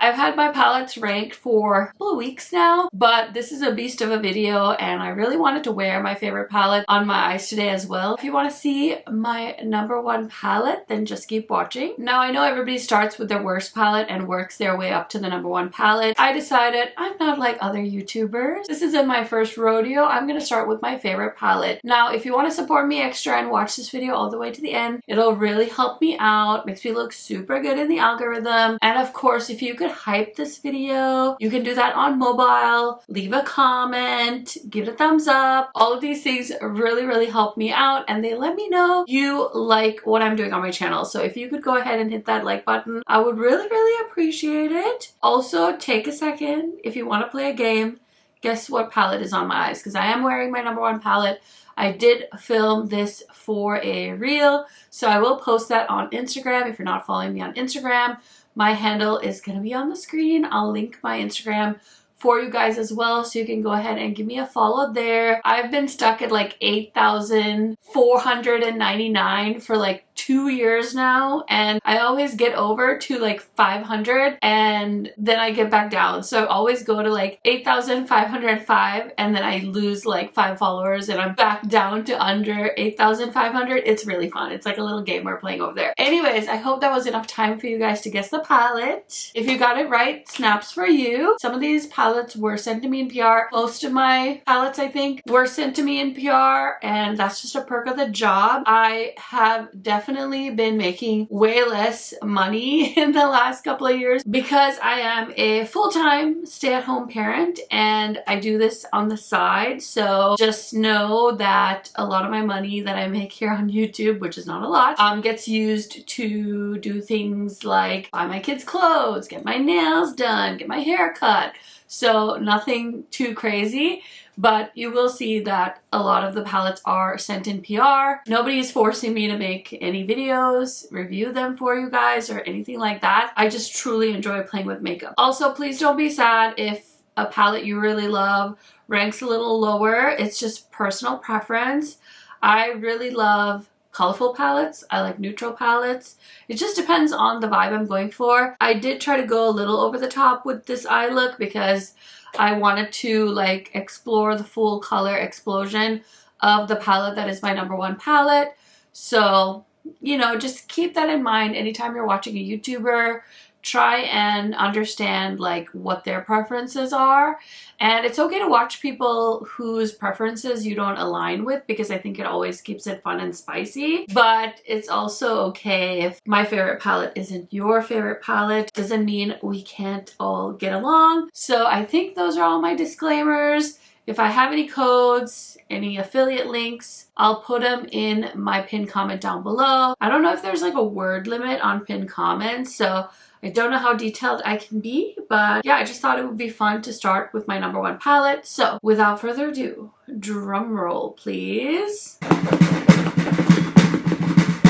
I've had my palettes ranked for a couple of weeks now, but this is a beast of a video and I really wanted to wear my favorite palette on my eyes today as well. If you want to see my #1 palette, then just keep watching. Now I know everybody starts with their worst palette and works their way up to the #1 palette. I decided I'm not like other YouTubers. This isn't my first rodeo. I'm gonna start with my favorite palette. Now if you want to support me extra and watch this video all the way to the end, it'll really help me out, makes me look super good in the algorithm. And of course, if you could hype this video, you can do that on mobile, leave a comment, give it a thumbs up. All of these things really help me out and they let me know you like what I'm doing on my channel. So if you could go ahead and hit that like button, I would really appreciate it. Also, take a second if you want to play a game. Guess what palette is on my eyes? Because I am wearing my #1 palette. I did film this for a reel, so I will post that on Instagram. If you're not following me on Instagram, my handle is going to be on the screen. I'll link my Instagram for you guys as well, so you can go ahead and give me a follow there. I've been stuck at like 8,499 for like 2 years now, and I always get over to like 500 and then I get back down. So I always go to like 8,505 and then I lose like 5 followers and I'm back down to under 8,500. It's really fun. It's like a little game we're playing over there. Anyways, I hope that was enough time for you guys to guess the palette. If you got it right, snaps for you. Some of these palettes were sent to me in PR. Most of my palettes, I think, were sent to me in PR, and that's just a perk of the job. I have definitely been making way less money in the last couple of years because I am a full-time stay-at-home parent and I do this on the side. So just know that a lot of my money that I make here on YouTube, which is not a lot, gets used to do things like buy my kids clothes, get my nails done, get my hair cut. So nothing too crazy, but you will see that a lot of the palettes are sent in PR. Nobody is forcing me to make any videos, review them for you guys, or anything like that. I just truly enjoy playing with makeup. Also, please don't be sad if a palette you really love ranks a little lower. It's just personal preference. I really love colorful palettes. I like neutral palettes. It just depends on the vibe I'm going for. I did try to go a little over the top with this eye look because I wanted to like explore the full color explosion of the palette that is my #1 palette. So, you know, just keep that in mind anytime you're watching a YouTuber. Try and understand like what their preferences are, and it's okay to watch people whose preferences you don't align with because I think it always keeps it fun and spicy. But it's also okay if my favorite palette isn't your favorite palette. Doesn't mean we can't all get along. So I think those are all my disclaimers. If I have any codes, any affiliate links, I'll put them in my pinned comment down below. I don't know if there's like a word limit on pinned comments, so I don't know how detailed I can be, but yeah, I just thought it would be fun to start with my #1 palette. So without further ado, drum roll please.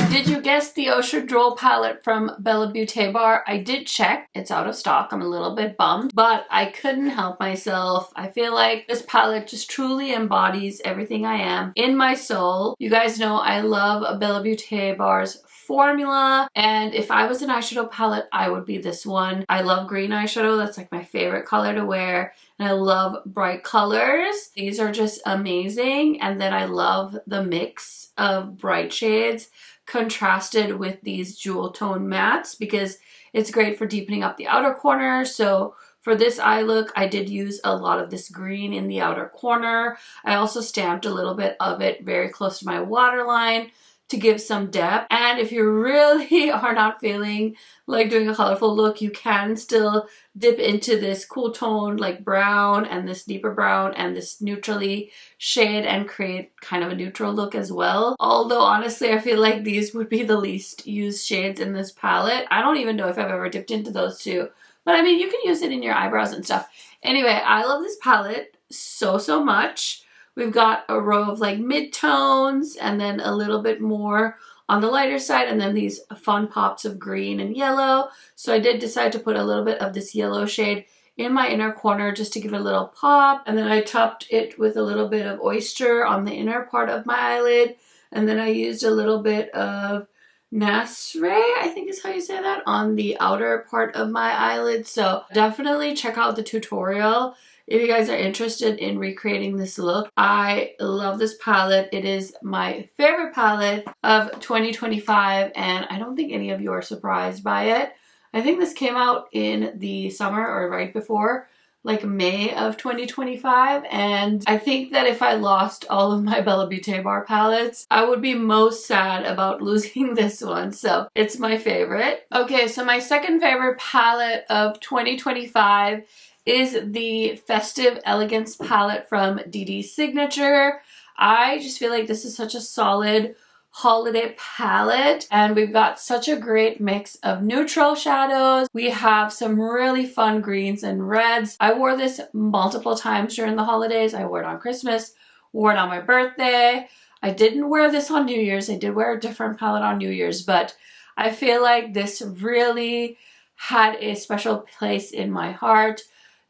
Did you guess the Ocean Droll palette from Bella Beauté Bar? I did check. It's out of stock. I'm a little bit bummed, but I couldn't help myself. I feel like this palette just truly embodies everything I am in my soul. You guys know I love Bella Beauté Bar's formula, and if I was an eyeshadow palette, I would be this one. I love green eyeshadow. That's like my favorite color to wear, and I love bright colors. These are just amazing, and then I love the mix of bright shades contrasted with these jewel tone mattes because it's great for deepening up the outer corner. So for this eye look, I did use a lot of this green in the outer corner. I also stamped a little bit of it very close to my waterline to give some depth. And if you really are not feeling like doing a colorful look, you can still dip into this cool tone like brown and this deeper brown and this neutrally shade and create kind of a neutral look as well. Although honestly, I feel like these would be the least used shades in this palette. I don't even know if I've ever dipped into those two, but I mean, you can use it in your eyebrows and stuff. Anyway, I love this palette so much. We've got a row of like mid-tones and then a little bit more on the lighter side, and then these fun pops of green and yellow. So I did decide to put a little bit of this yellow shade in my inner corner just to give it a little pop. And then I topped it with a little bit of oyster on the inner part of my eyelid. And then I used a little bit of Nasre, I think is how you say that, on the outer part of my eyelid. So definitely check out the tutorial if you guys are interested in recreating this look. I love this palette. It is my favorite palette of 2025, and I don't think any of you are surprised by it. I think this came out in the summer or right before, like May of 2025, and I think that if I lost all of my Bella Beauté bar palettes, I would be most sad about losing this one, so it's my favorite. Okay, so my second favorite palette of 2025 is the Festive Elegance palette from DD Signature. I just feel like this is such a solid holiday palette, and we've got such a great mix of neutral shadows. We have some really fun greens and reds. I wore this multiple times during the holidays. I wore it on Christmas, wore it on my birthday. I didn't wear this on New Year's. I did wear a different palette on New Year's, but I feel like this really had a special place in my heart.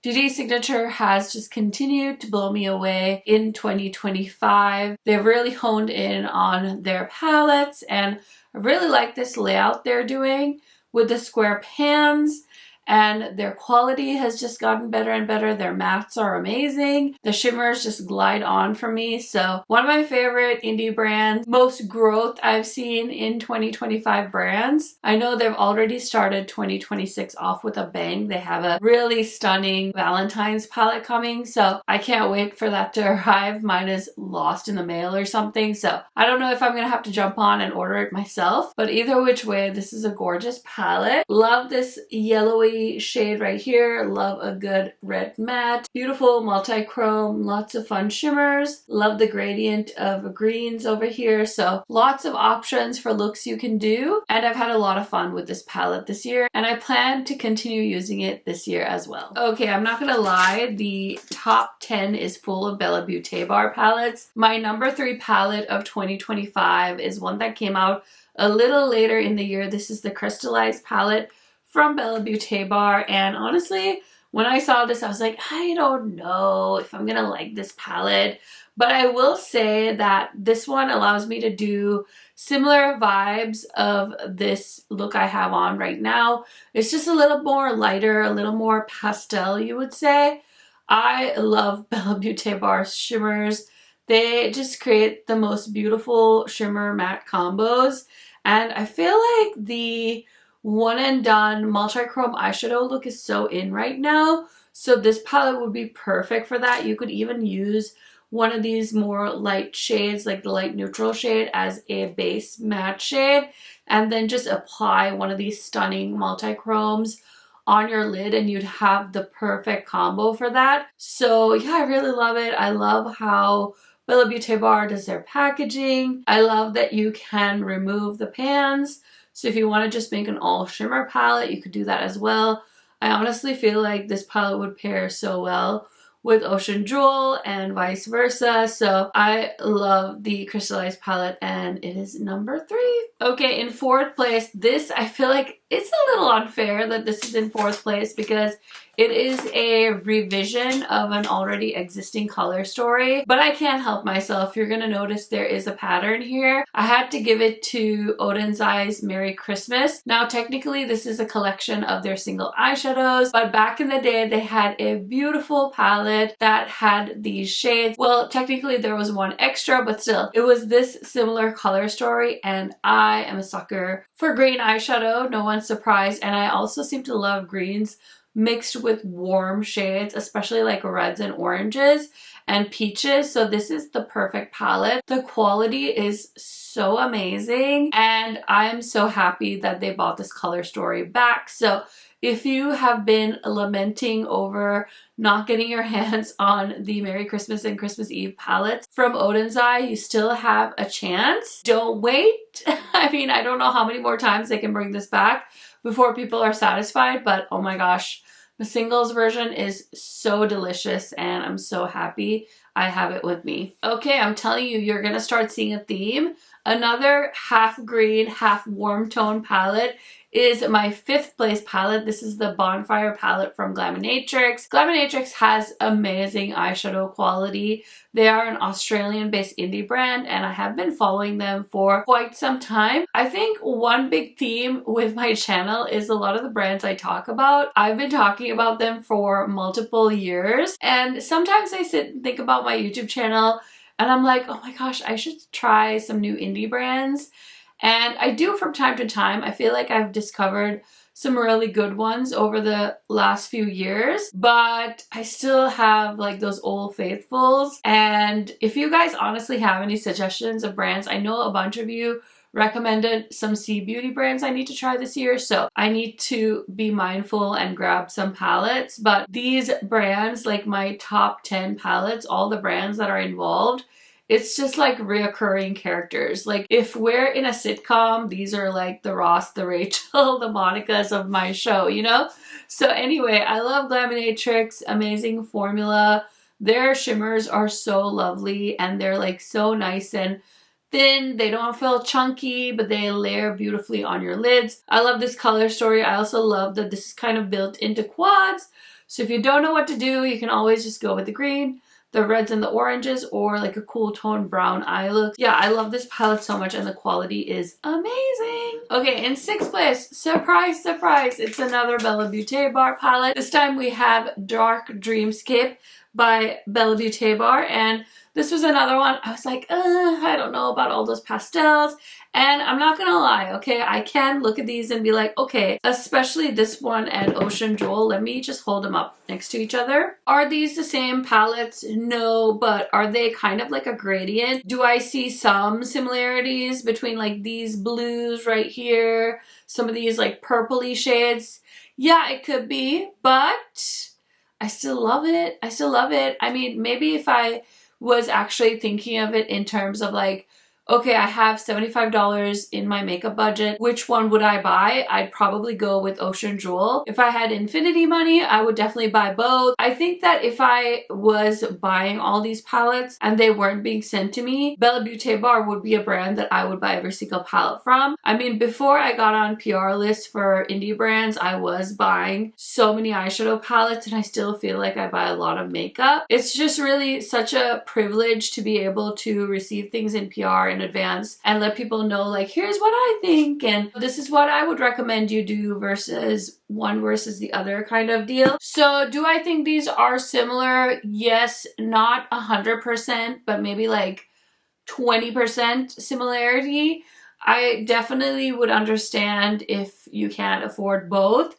DD Signature has just continued to blow me away in 2025. They've really honed in on their palettes, and I really like this layout they're doing with the square pans, and their quality has just gotten better and better. Their mattes are amazing. The shimmers just glide on for me. So one of my favorite indie brands, most growth I've seen in 2025 brands. I know they've already started 2026 off with a bang. They have a really stunning Valentine's palette coming, so I can't wait for that to arrive. Mine is lost in the mail or something, so I don't know if I'm gonna have to jump on and order it myself, but either which way, this is a gorgeous palette. Love this yellowy shade right here. Love a good red matte. Beautiful multi-chrome, lots of fun shimmers. Love the gradient of greens over here. So lots of options for looks you can do. And I've had a lot of fun with this palette this year, and I plan to continue using it this year as well. Okay, I'm not gonna lie, the top 10 is full of Bella Beauté bar palettes. My number 3 palette of 2025 is one that came out a little later in the year. This is the Crystallized palette from Bella Beauté bar, and honestly, when I saw this, I was like, I don't know if I'm gonna like this palette, but I will say that this one allows me to do similar vibes of this look I have on right now. It's just a little more lighter, a little more pastel, you would say. I love Bella Beauté bar shimmers. They just create the most beautiful shimmer matte combos, and I feel like the one and done multi-chrome eyeshadow look is so in right now, so this palette would be perfect for that. You could even use one of these more light shades, like the light neutral shade, as a base matte shade, and then just apply one of these stunning multi-chromes on your lid, and you'd have the perfect combo for that. So yeah, I really love it. I love how Bella Beauté bar does their packaging. I love that you can remove the pans. So if you want to just make an all shimmer palette, you could do that as well. I honestly feel like this palette would pair so well with Ocean Jewel and vice versa. So I love the Crystallized palette, and it is number 3. Okay, in 4th place, this, I feel like it's a little unfair that this is in 4th place because it is a revision of an already existing color story, but I can't help myself. You're gonna notice there is a pattern here. I had to give it to Oden's Eyes Merry Christmas. Now, technically, this is a collection of their single eyeshadows, but back in the day, they had a beautiful palette that had these shades. Well, technically, there was one extra, but still, it was this similar color story, and I am a sucker for green eyeshadow. No one's surprised, and I also seem to love greens mixed with warm shades, especially like reds and oranges and peaches. So this is the perfect palette. The quality is so amazing, and I'm so happy that they bought this color story back. So if you have been lamenting over not getting your hands on the Merry Christmas and Christmas Eve palettes from Oden's Eye, you still have a chance. Don't wait. I mean, I don't know how many more times they can bring this back before people are satisfied, but oh my gosh, the singles version is so delicious, and I'm so happy I have it with me. Okay, I'm telling you, you're gonna start seeing a theme. Another half green, half warm tone palette is my 5th place palette. This is the Bonfire palette from Glaminatrix. Glaminatrix has amazing eyeshadow quality. They are an Australian-based indie brand, and I have been following them for quite some time. I think one big theme with my channel is a lot of the brands I talk about, I've been talking about them for multiple years, and sometimes I sit and think about my YouTube channel and I'm like, oh my gosh, I should try some new indie brands. And I do from time to time. I feel like I've discovered some really good ones over the last few years, but I still have like those old faithfuls. And if you guys honestly have any suggestions of brands, I know a bunch of you recommended some Sea Beauty brands I need to try this year, so I need to be mindful and grab some palettes. But these brands, like my top 10 palettes, all the brands that are involved, it's just like reoccurring characters. Like if we're in a sitcom, these are like the Ross, the Rachel, the Monicas of my show, you know? So anyway, I love Glaminatrix, amazing formula. Their shimmers are so lovely and they're like so nice and thin. They don't feel chunky, but they layer beautifully on your lids. I love this color story. I also love that this is kind of built into quads. So if you don't know what to do, you can always just go with the green, the reds and the oranges, or like a cool tone brown eye look. Yeah, I love this palette so much and the quality is amazing. Okay, in 6th place, surprise, surprise, it's another Bella Beauté bar palette. This time we have Dark Dreamscape by Bella Beauté bar, and this was another one. I was like, I don't know about all those pastels. And I'm not gonna lie, okay? I can look at these and be like, okay, especially this one and Ocean Jewel. Let me just hold them up next to each other. Are these the same palettes? No, but are they kind of like a gradient? Do I see some similarities between like these blues right here, some of these like purpley shades? Yeah, it could be, but I still love it. I still love it. I mean, maybe if I was actually thinking of it in terms of like, okay, I have $75 in my makeup budget. Which one would I buy? I'd probably go with Ocean Jewel. If I had infinity money, I would definitely buy both. I think that if I was buying all these palettes and they weren't being sent to me, Bella Beauté bar would be a brand that I would buy every single palette from. I mean, before I got on PR lists for indie brands, I was buying so many eyeshadow palettes and I still feel like I buy a lot of makeup. It's just really such a privilege to be able to receive things in PR in advance and let people know like, here's what I think and this is what I would recommend you do versus one versus the other kind of deal. So do I think these are similar? Yes, not 100%, but maybe like 20% similarity. I definitely would understand if you can't afford both.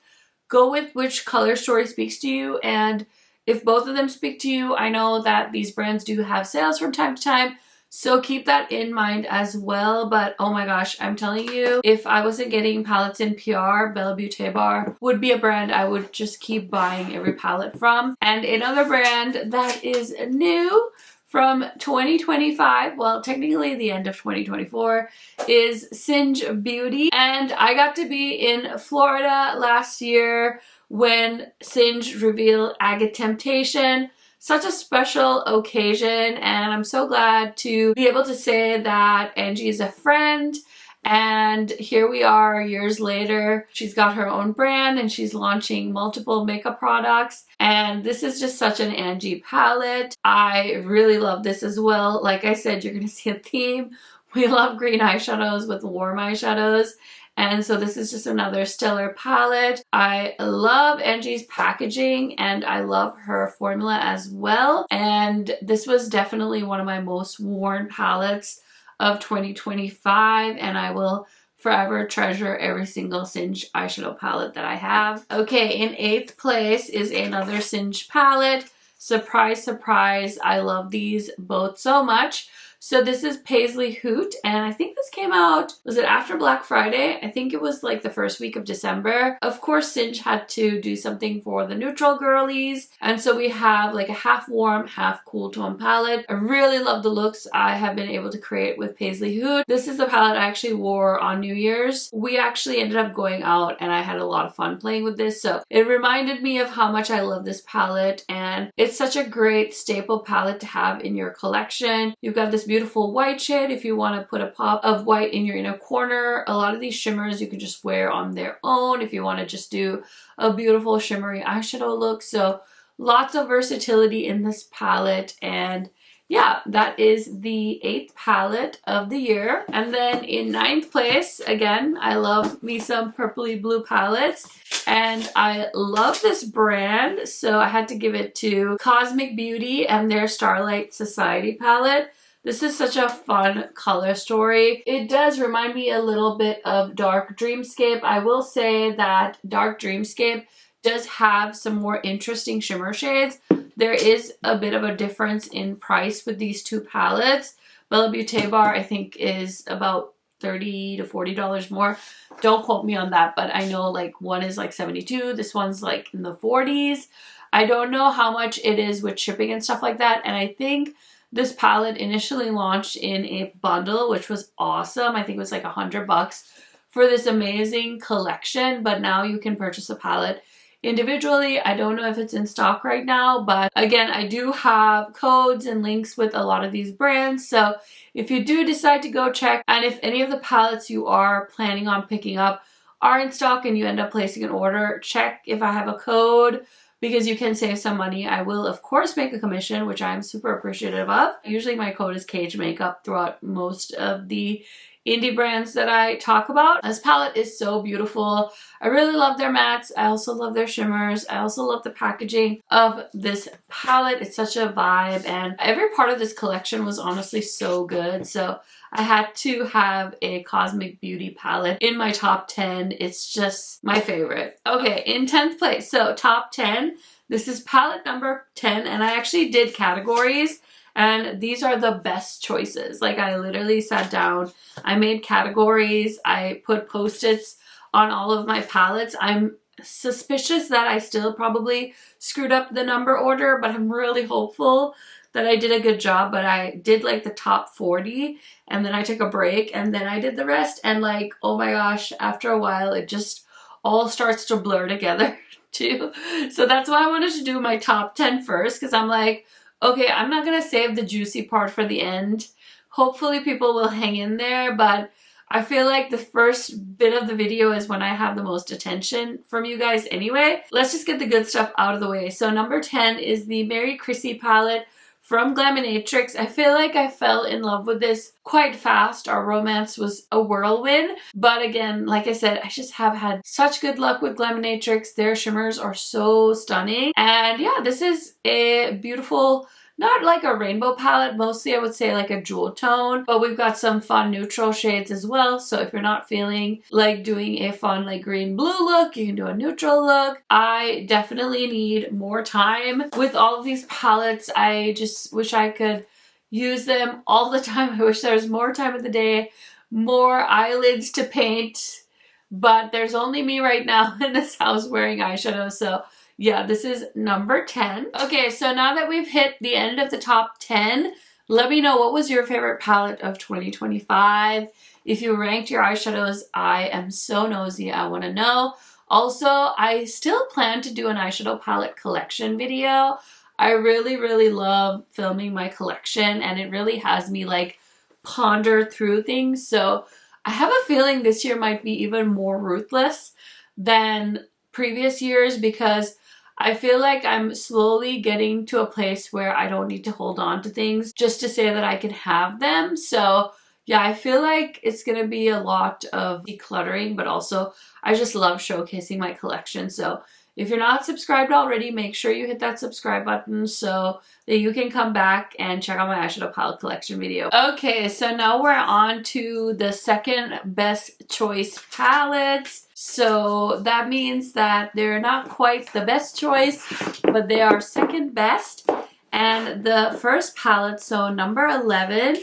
Go with which color story speaks to you, and if both of them speak to you, I know that these brands do have sales from time to time, so keep that in mind as well. But oh my gosh, I'm telling you, if I wasn't getting palettes in PR, Bella Beauté bar would be a brand I would just keep buying every palette from. And another brand that is new from 2025, well, technically the end of 2024, is Singe Beauty. And I got to be in Florida last year when Singe revealed Agate Temptation. Such a special occasion, and I'm so glad to be able to say that Angie is a friend. And here we are years later. She's got her own brand and she's launching multiple makeup products. And this is just such an Angie palette. I really love this as well. Like I said, you're going to see a theme. We love green eyeshadows with warm eyeshadows. And so this is just another stellar palette. I love Angie's packaging and I love her formula as well. And this was definitely one of my most worn palettes of 2025, and I will forever treasure every single Singe eyeshadow palette that I have. Okay, in 8th place is another Singe palette. Surprise, surprise, I love these both so much. So this is Paisley Hoot, and I think this came out, was it after Black Friday? I think it was like the first week of December. Of course, Singe had to do something for the neutral girlies, and so we have like a half warm, half cool tone palette. I really love the looks I have been able to create with Paisley Hoot. This is the palette I actually wore on New Year's. We actually ended up going out and I had a lot of fun playing with this, so it reminded me of how much I love this palette, and it's such a great staple palette to have in your collection. You've got this beautiful white shade if you want to put a pop of white in your inner corner. A lot of these shimmers you can just wear on their own if you want to just do a beautiful shimmery eyeshadow look. So lots of versatility in this palette, and yeah, that is the 8th palette of the year. And then in 9th place, again, I love me some purpley blue palettes, and I love this brand, so I had to give it to Cosmic Beauty and their Starlight Society palette. This is such a fun color story. It does remind me a little bit of Dark Dreamscape. I will say that Dark Dreamscape does have some more interesting shimmer shades. There is a bit of a difference in price with these two palettes. Bella Beauté Bar, I think, is about $30 to $40 more. Don't quote me on that, but I know like one is like $72, this one's like in the $40s. I don't know how much it is with shipping and stuff like that, and I think this palette initially launched in a bundle, which was awesome. I think it was like $100 for this amazing collection, but now you can purchase a palette individually. I don't know if it's in stock right now, but again, I do have codes and links with a lot of these brands. So if you do decide to go check, and if any of the palettes you are planning on picking up are in stock and you end up placing an order, check if I have a code, because you can save some money. I will, of course, make a commission, which I'm super appreciative of. Usually my code is Cage Makeup throughout most of the indie brands that I talk about. This palette is so beautiful. I really love their mattes. I also love their shimmers. I also love the packaging of this palette. It's such a vibe, and every part of this collection was honestly so good. So I had to have a Cosmic Beauty palette in my top 10. It's just my favorite. Okay, in 10th place, so top 10. This is palette number 10, and I actually did categories, and these are the best choices. Like, I literally sat down, I made categories, I put post-its on all of my palettes. I'm suspicious that I still probably screwed up the number order, but I'm really hopeful that I did a good job. But I did like the top 40, and then I took a break, and then I did the rest, and like, oh my gosh, after a while it just all starts to blur together too. So that's why I wanted to do my top 10 first, because I'm like, okay, I'm not gonna save the juicy part for the end. Hopefully people will hang in there, but I feel like the first bit of the video is when I have the most attention from you guys anyway. Let's just get the good stuff out of the way. So number 10 is the Mary Chrissy palette from Glaminatrix. I feel like I fell in love with this quite fast. Our romance was a whirlwind. But again, like I said, I just have had such good luck with Glaminatrix. Their shimmers are so stunning. And yeah, this is a beautiful, not like a rainbow palette, mostly I would say like a jewel tone, but we've got some fun neutral shades as well. So if you're not feeling like doing a fun like green blue look, you can do a neutral look. I definitely need more time with all of these palettes. I just wish I could use them all the time. I wish there was more time of the day, more eyelids to paint, but there's only me right now in this house wearing eyeshadow, so yeah, this is number 10. Okay, so now that we've hit the end of the top 10, let me know, what was your favorite palette of 2025? If you ranked your eyeshadows, I am so nosy. I want to know. Also, I still plan to do an eyeshadow palette collection video. I really, really love filming my collection, and it really has me like ponder through things. So I have a feeling this year might be even more ruthless than previous years, because I feel like I'm slowly getting to a place where I don't need to hold on to things just to say that I can have them. So yeah, I feel like it's gonna be a lot of decluttering, but also I just love showcasing my collection. So if you're not subscribed already, make sure you hit that subscribe button so that you can come back and check out my eyeshadow palette collection video. Okay, so now we're on to the second best choice palettes. So that means that they're not quite the best choice, but they are second best. And the first palette, so number 11,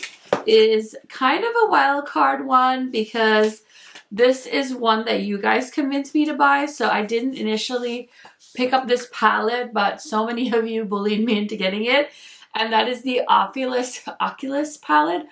is kind of a wild card one, because this is one that you guys convinced me to buy. So I didn't initially pick up this palette, but so many of you bullied me into getting it. And that is the Oculus palette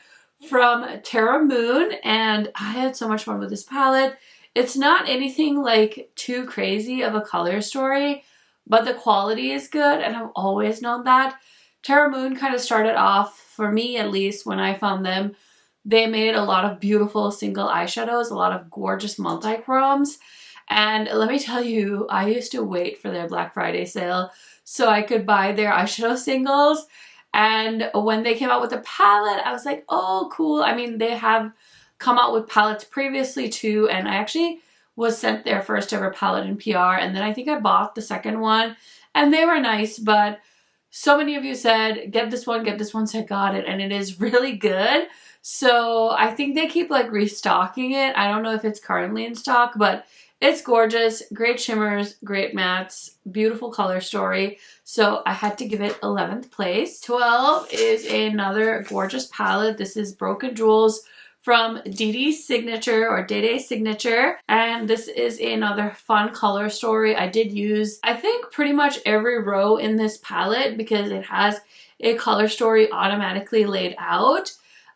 from Terra Moon. And I had so much fun with this palette. It's not anything like too crazy of a color story, but the quality is good. And I've always known that. Terra Moon kind of started off, for me at least, when I found them. They made a lot of beautiful single eyeshadows, a lot of gorgeous multi-chromes. And let me tell you, I used to wait for their Black Friday sale so I could buy their eyeshadow singles. And when they came out with a palette, I was like, oh, cool. I mean, they have come out with palettes previously too, and I actually was sent their first ever palette in PR, and then I think I bought the second one, and they were nice, but so many of you said, get this one, so I got it, and it is really good. So I think they keep like restocking it. I don't know if it's currently in stock, but it's gorgeous, great shimmers, great mattes, beautiful color story. So I had to give it 11th place. 12 is another gorgeous palette. This is Broken Jewels from Dede's Signature or Dede's Signature. And this is another fun color story. I did use, I think, pretty much every row in this palette because it has a color story automatically laid out.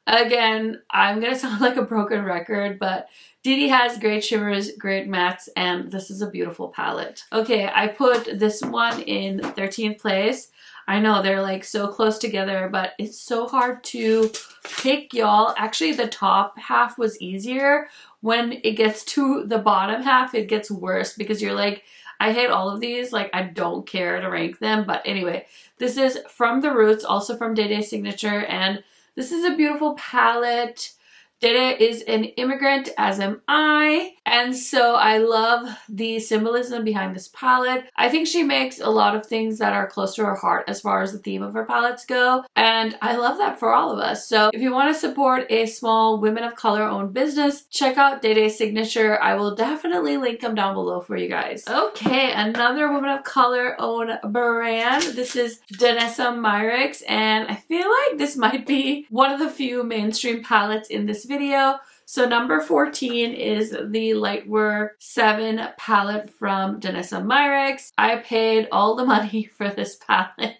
Again, I'm gonna sound like a broken record, but Dede has great shimmers, great mattes, and this is a beautiful palette. Okay, I put this one in 13th place. I know they're like so close together, but it's so hard to pick, y'all. Actually, the top half was easier. When it gets to the bottom half, it gets worse because you're like, I hate all of these. Like, I don't care to rank them. But anyway, this is From the Roots, also from Dede's Signature, and this is a beautiful palette. Dede is an immigrant, as am I, and so I love the symbolism behind this palette. I think she makes a lot of things that are close to her heart as far as the theme of her palettes go, and I love that for all of us. So if you want to support a small women of color owned business, check out Dede's Signature. I will definitely link them down below for you guys. Okay, another women of color owned brand. This is Danessa Myricks, and I feel like this might be one of the few mainstream palettes in this video. So number 14 is the Lightwork 7 palette from Danessa Myricks. I paid all the money for this palette.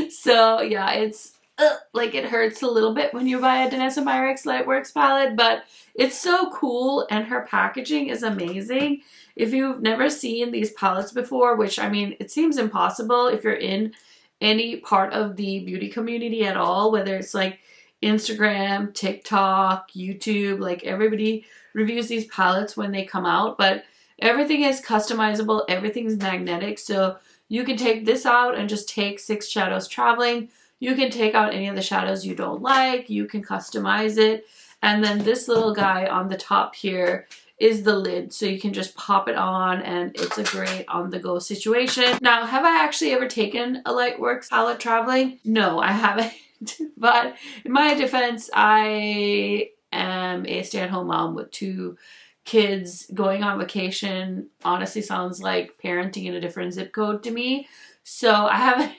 So yeah, it's like it hurts a little bit when you buy a Danessa Myricks Lightworks palette, but it's so cool and her packaging is amazing. If you've never seen these palettes before, which I mean, it seems impossible if you're in any part of the beauty community at all, whether it's like Instagram, TikTok, YouTube, like everybody reviews these palettes when they come out, but everything is customizable, everything's magnetic, so you can take this out and just take 6 shadows traveling. You can take out any of the shadows you don't like, you can customize it, and then this little guy on the top here is the lid, so you can just pop it on and it's a great on-the-go situation. Now, have I actually ever taken a Lightworks palette traveling? No, I haven't. But in my defense, I am a stay-at-home mom with 2 kids. Going on vacation honestly sounds like parenting in a different zip code to me. So I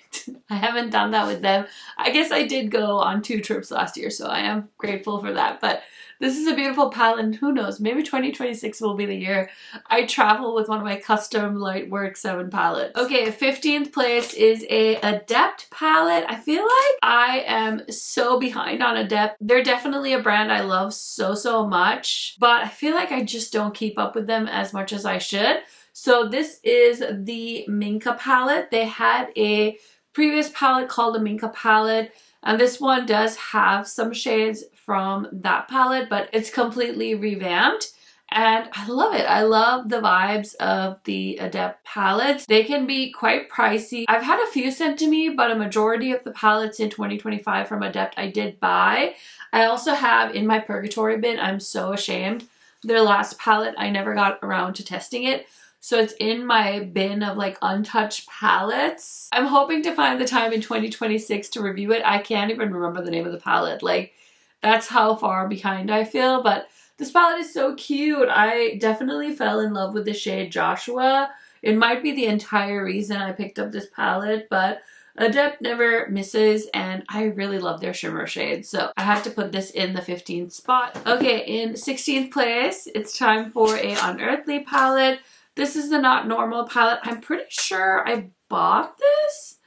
haven't done that with them. I guess I did go on 2 trips last year, so I am grateful for that. But this is a beautiful palette, and who knows, maybe 2026 will be the year I travel with one of my custom Lightwork 7 palettes. Okay, 15th place is a Adept palette. I feel like I am so behind on Adept. They're definitely a brand I love so much, but I feel like I just don't keep up with them as much as I should. So this is the Minka palette. They had a previous palette called the Minka palette, and this one does have some shades from that palette, but it's completely revamped. And I love it. I love the vibes of the Adept palettes. They can be quite pricey. I've had a few sent to me, but a majority of the palettes in 2025 from Adept I did buy. I also have in my purgatory bin, I'm so ashamed, their last palette, I never got around to testing it. So it's in my bin of like untouched palettes. I'm hoping to find the time in 2026 to review it. I can't even remember the name of the palette. Like, that's how far behind I feel, but this palette is so cute. I definitely fell in love with the shade Joshua. It might be the entire reason I picked up this palette, but Adept never misses, and I really love their shimmer shades, so I had to put this in the 15th spot. Okay, in 16th place, it's time for a Unearthly palette. This is the Not Normal palette. I'm pretty sure I bought this.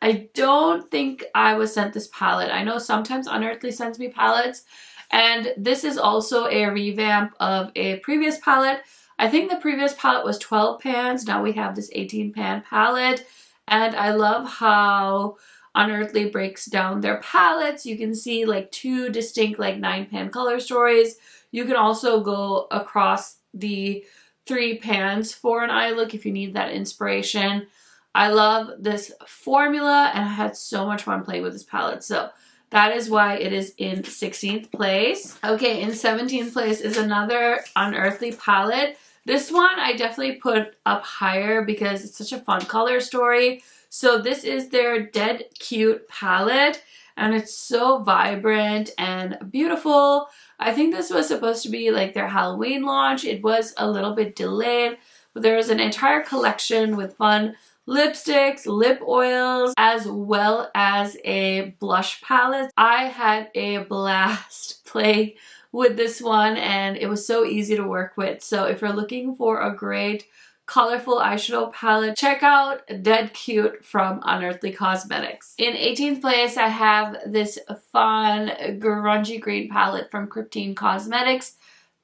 I don't think I was sent this palette. I know sometimes Unearthly sends me palettes, and this is also a revamp of a previous palette. I think the previous palette was 12 pans. Now we have this 18 pan palette, and I love how Unearthly breaks down their palettes. You can see like 2 distinct like 9-pan color stories. You can also go across the 3 pans for an eye look if you need that inspiration. I love this formula and I had so much fun playing with this palette. So that is why it is in 16th place. Okay, in 17th place is another Unearthly palette. This one I definitely put up higher because it's such a fun color story. So this is their Dead Cute palette and it's so vibrant and beautiful. I think this was supposed to be like their Halloween launch. It was a little bit delayed, but there was an entire collection with fun lipsticks, lip oils, as well as a blush palette. I had a blast playing with this one and it was so easy to work with. So if you're looking for a great colorful eyeshadow palette, check out Dead Cute from Unearthly Cosmetics. In 18th place, I have this fun grungy green palette from Kryptine Cosmetics.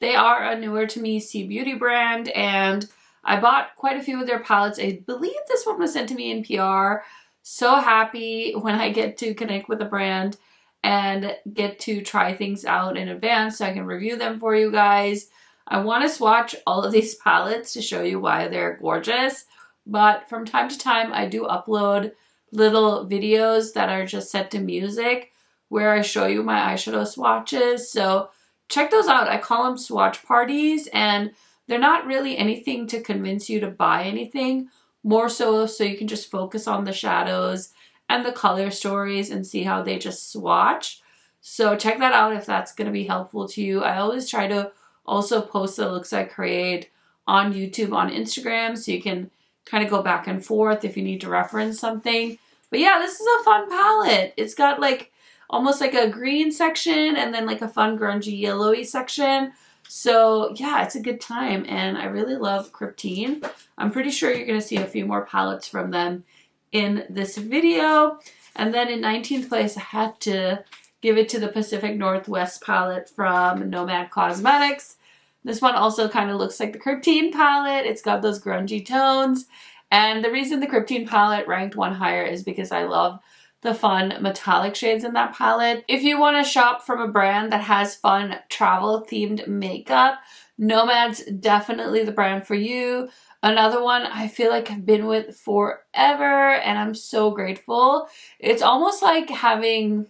They are a newer to me C Beauty brand and I bought quite a few of their palettes. I believe this one was sent to me in PR. So happy when I get to connect with a brand and get to try things out in advance so I can review them for you guys. I want to swatch all of these palettes to show you why they're gorgeous, but from time to time I do upload little videos that are just set to music where I show you my eyeshadow swatches, so check those out. I call them swatch parties and they're not really anything to convince you to buy anything, more so you can just focus on the shadows and the color stories and see how they just swatch. So check that out if that's going to be helpful to you. I always try to also post the looks I create on YouTube, on Instagram, so you can kind of go back and forth if you need to reference something. But yeah, this is a fun palette. It's got like almost like a green section and then like a fun grungy yellowy section. So yeah, it's a good time and I really love Kryptine. I'm pretty sure you're going to see a few more palettes from them in this video. And then in 19th place, I had to give it to the Pacific Northwest palette from Nomad Cosmetics. This one also kind of looks like the Kryptine palette. It's got those grungy tones. And the reason the Kryptine palette ranked one higher is because I love the fun metallic shades in that palette. If you want to shop from a brand that has fun travel themed makeup, Nomad's definitely the brand for you. Another one I feel like I've been with forever and I'm so grateful. It's almost like having,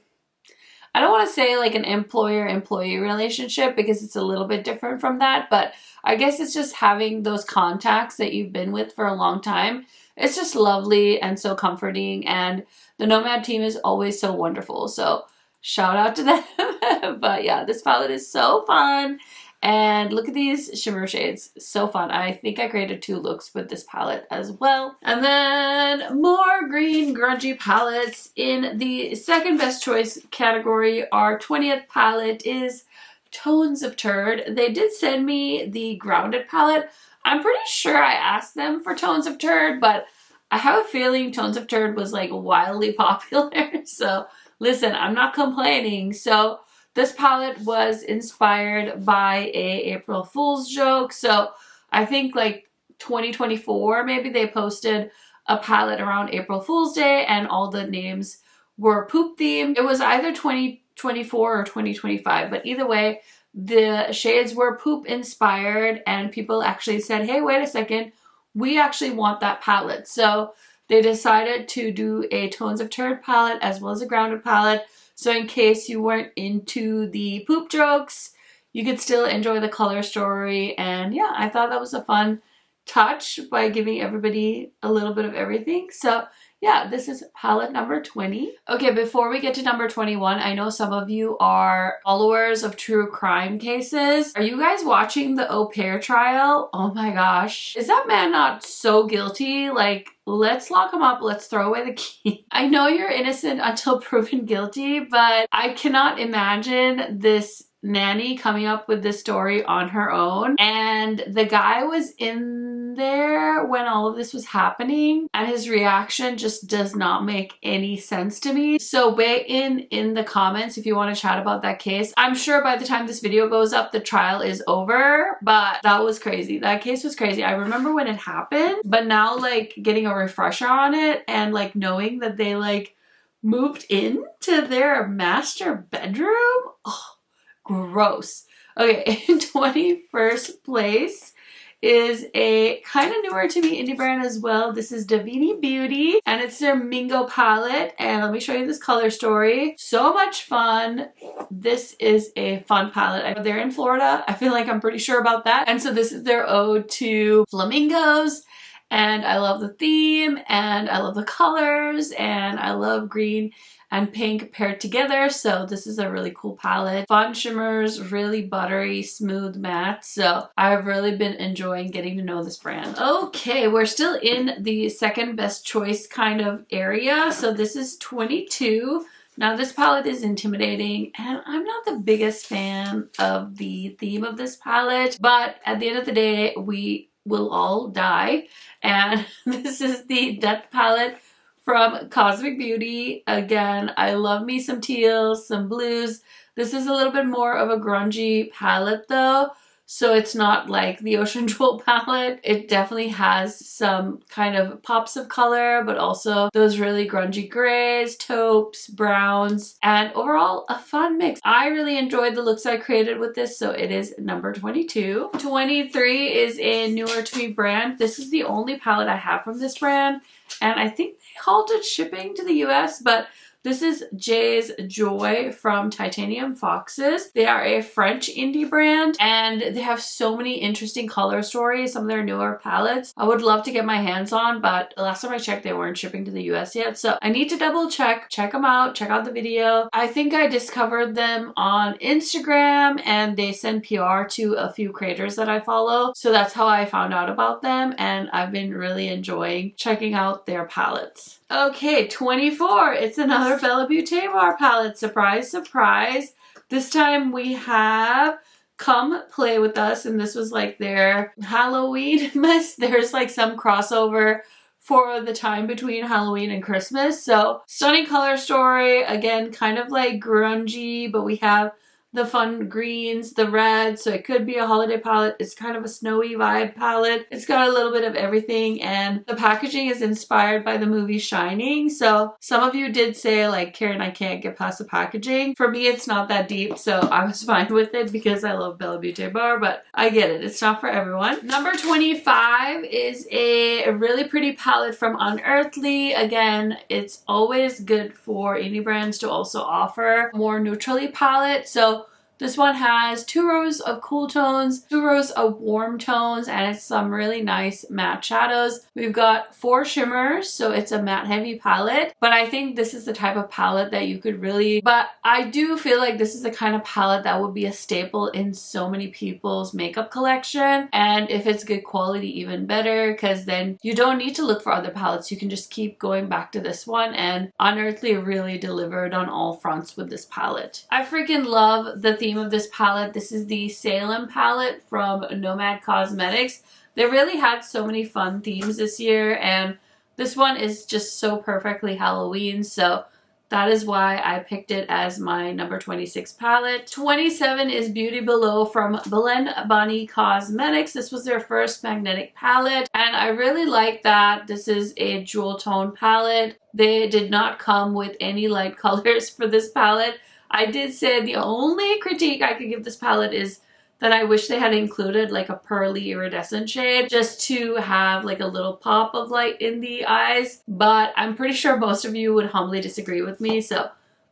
I don't want to say like an employer-employee relationship because it's a little bit different from that, but I guess it's just having those contacts that you've been with for a long time. It's just lovely and so comforting, and the Nomad team is always so wonderful. So shout out to them. But yeah, this palette is so fun. And look at these shimmer shades. So fun. I think I created 2 looks with this palette as well. And then more green grungy palettes. In the second best choice category, our 20th palette is Tones of Turd. They did send me the Grounded palette. I'm pretty sure I asked them for Tones of Turd, but I have a feeling Tones of Turd was like wildly popular. So listen, I'm not complaining. So this palette was inspired by a April Fool's joke. So I think like 2024, maybe they posted a palette around April Fool's Day and all the names were poop themed. It was either 2024 or 2025, but either way, the shades were poop inspired and people actually said, hey, wait a second, we actually want that palette. So they decided to do a Tones of Turd palette as well as a Grounded palette. So in case you weren't into the poop jokes, you could still enjoy the color story. And yeah, I thought that was a fun touch by giving everybody a little bit of everything. So yeah, this is palette number 20. Okay, before we get to number 21, I know some of you are followers of true crime cases. Are you guys watching the Au Pair trial? Oh my gosh. Is that man not so guilty? Like, let's lock him up. Let's throw away the key. I know you're innocent until proven guilty, but I cannot imagine this nanny coming up with this story on her own. And the guy was in there when all of this was happening and his reaction just does not make any sense to me. So weigh in the comments if you want to chat about that case. I'm sure by the time this video goes up, the trial is over, but that was crazy. That case was crazy. I remember when it happened, but now like getting a refresher on it and like knowing that they like moved into their master bedroom? Oh, gross. Okay, in 21st place is a kind of newer to me indie brand as well. This is Davini Beauty, and it's their Mingo palette. And let me show you this color story. So much fun. This is a fun palette. They're in Florida. I feel like I'm pretty sure about that. And so this is their ode to flamingos. And I love the theme, and I love the colors, and I love green and pink paired together. So this is a really cool palette. Fun shimmers, really buttery, smooth matte. So I've really been enjoying getting to know this brand. Okay, we're still in the second best choice kind of area. So this is 22. Now this palette is intimidating, and I'm not the biggest fan of the theme of this palette, but at the end of the day, we will all die. And this is the Death palette from Cosmic Beauty. Again, I love me some teals, some blues. This is a little bit more of a grungy palette though, so it's not like the Ocean Jewel palette. It definitely has some kind of pops of color, but also those really grungy grays, taupes, browns, and overall a fun mix. I really enjoyed the looks I created with this, so it is number 22. 23 is a newer to me brand. This is the only palette I have from this brand, and I think they halted shipping to the US, but this is Jay's Joy from Titanium Foxes. They are a French indie brand, and they have so many interesting color stories. Some of their newer palettes I would love to get my hands on, but the last time I checked, they weren't shipping to the US yet. So I need to double check them out, check out the video. I think I discovered them on Instagram, and they send PR to a few creators that I follow. So that's how I found out about them, and I've been really enjoying checking out their palettes. Okay, 24. It's another Bella Beauté bar palette. Surprise, surprise. This time we have Come Play With Us, and this was like their Halloween mess. There's like some crossover for the time between Halloween and Christmas. So stunning color story. Again, kind of like grungy, but we have the fun greens, the reds, so it could be a holiday palette. It's kind of a snowy vibe palette. It's got a little bit of everything, and the packaging is inspired by the movie Shining. So some of you did say like, Karen, I can't get past the packaging. For me, it's not that deep, so I was fine with it because I love Bella Beauté bar, but I get it. It's not for everyone. Number 25 is a really pretty palette from Unearthly. Again, it's always good for indie brands to also offer more neutrally palette. So this one has 2 rows of cool tones, 2 rows of warm tones, and it's some really nice matte shadows. We've got 4 shimmers, so it's a matte heavy palette, but I think this is the type of palette that you could really, but I do feel like this is the kind of palette that would be a staple in so many people's makeup collection, and if it's good quality, even better, because then you don't need to look for other palettes. You can just keep going back to this one, and Unearthly really delivered on all fronts with this palette. I freaking love the theme of this palette. This is the Salem palette from Nomad Cosmetics. They really had so many fun themes this year, and this one is just so perfectly Halloween, so that is why I picked it as my number 26 palette. 27 is Beauty Below from Belen Bonnie Cosmetics. This was their first magnetic palette, and I really like that. This is a jewel tone palette. They did not come with any light colors for this palette. I did say the only critique I could give this palette is that I wish they had included like a pearly iridescent shade just to have like a little pop of light in the eyes, but I'm pretty sure most of you would humbly disagree with me, so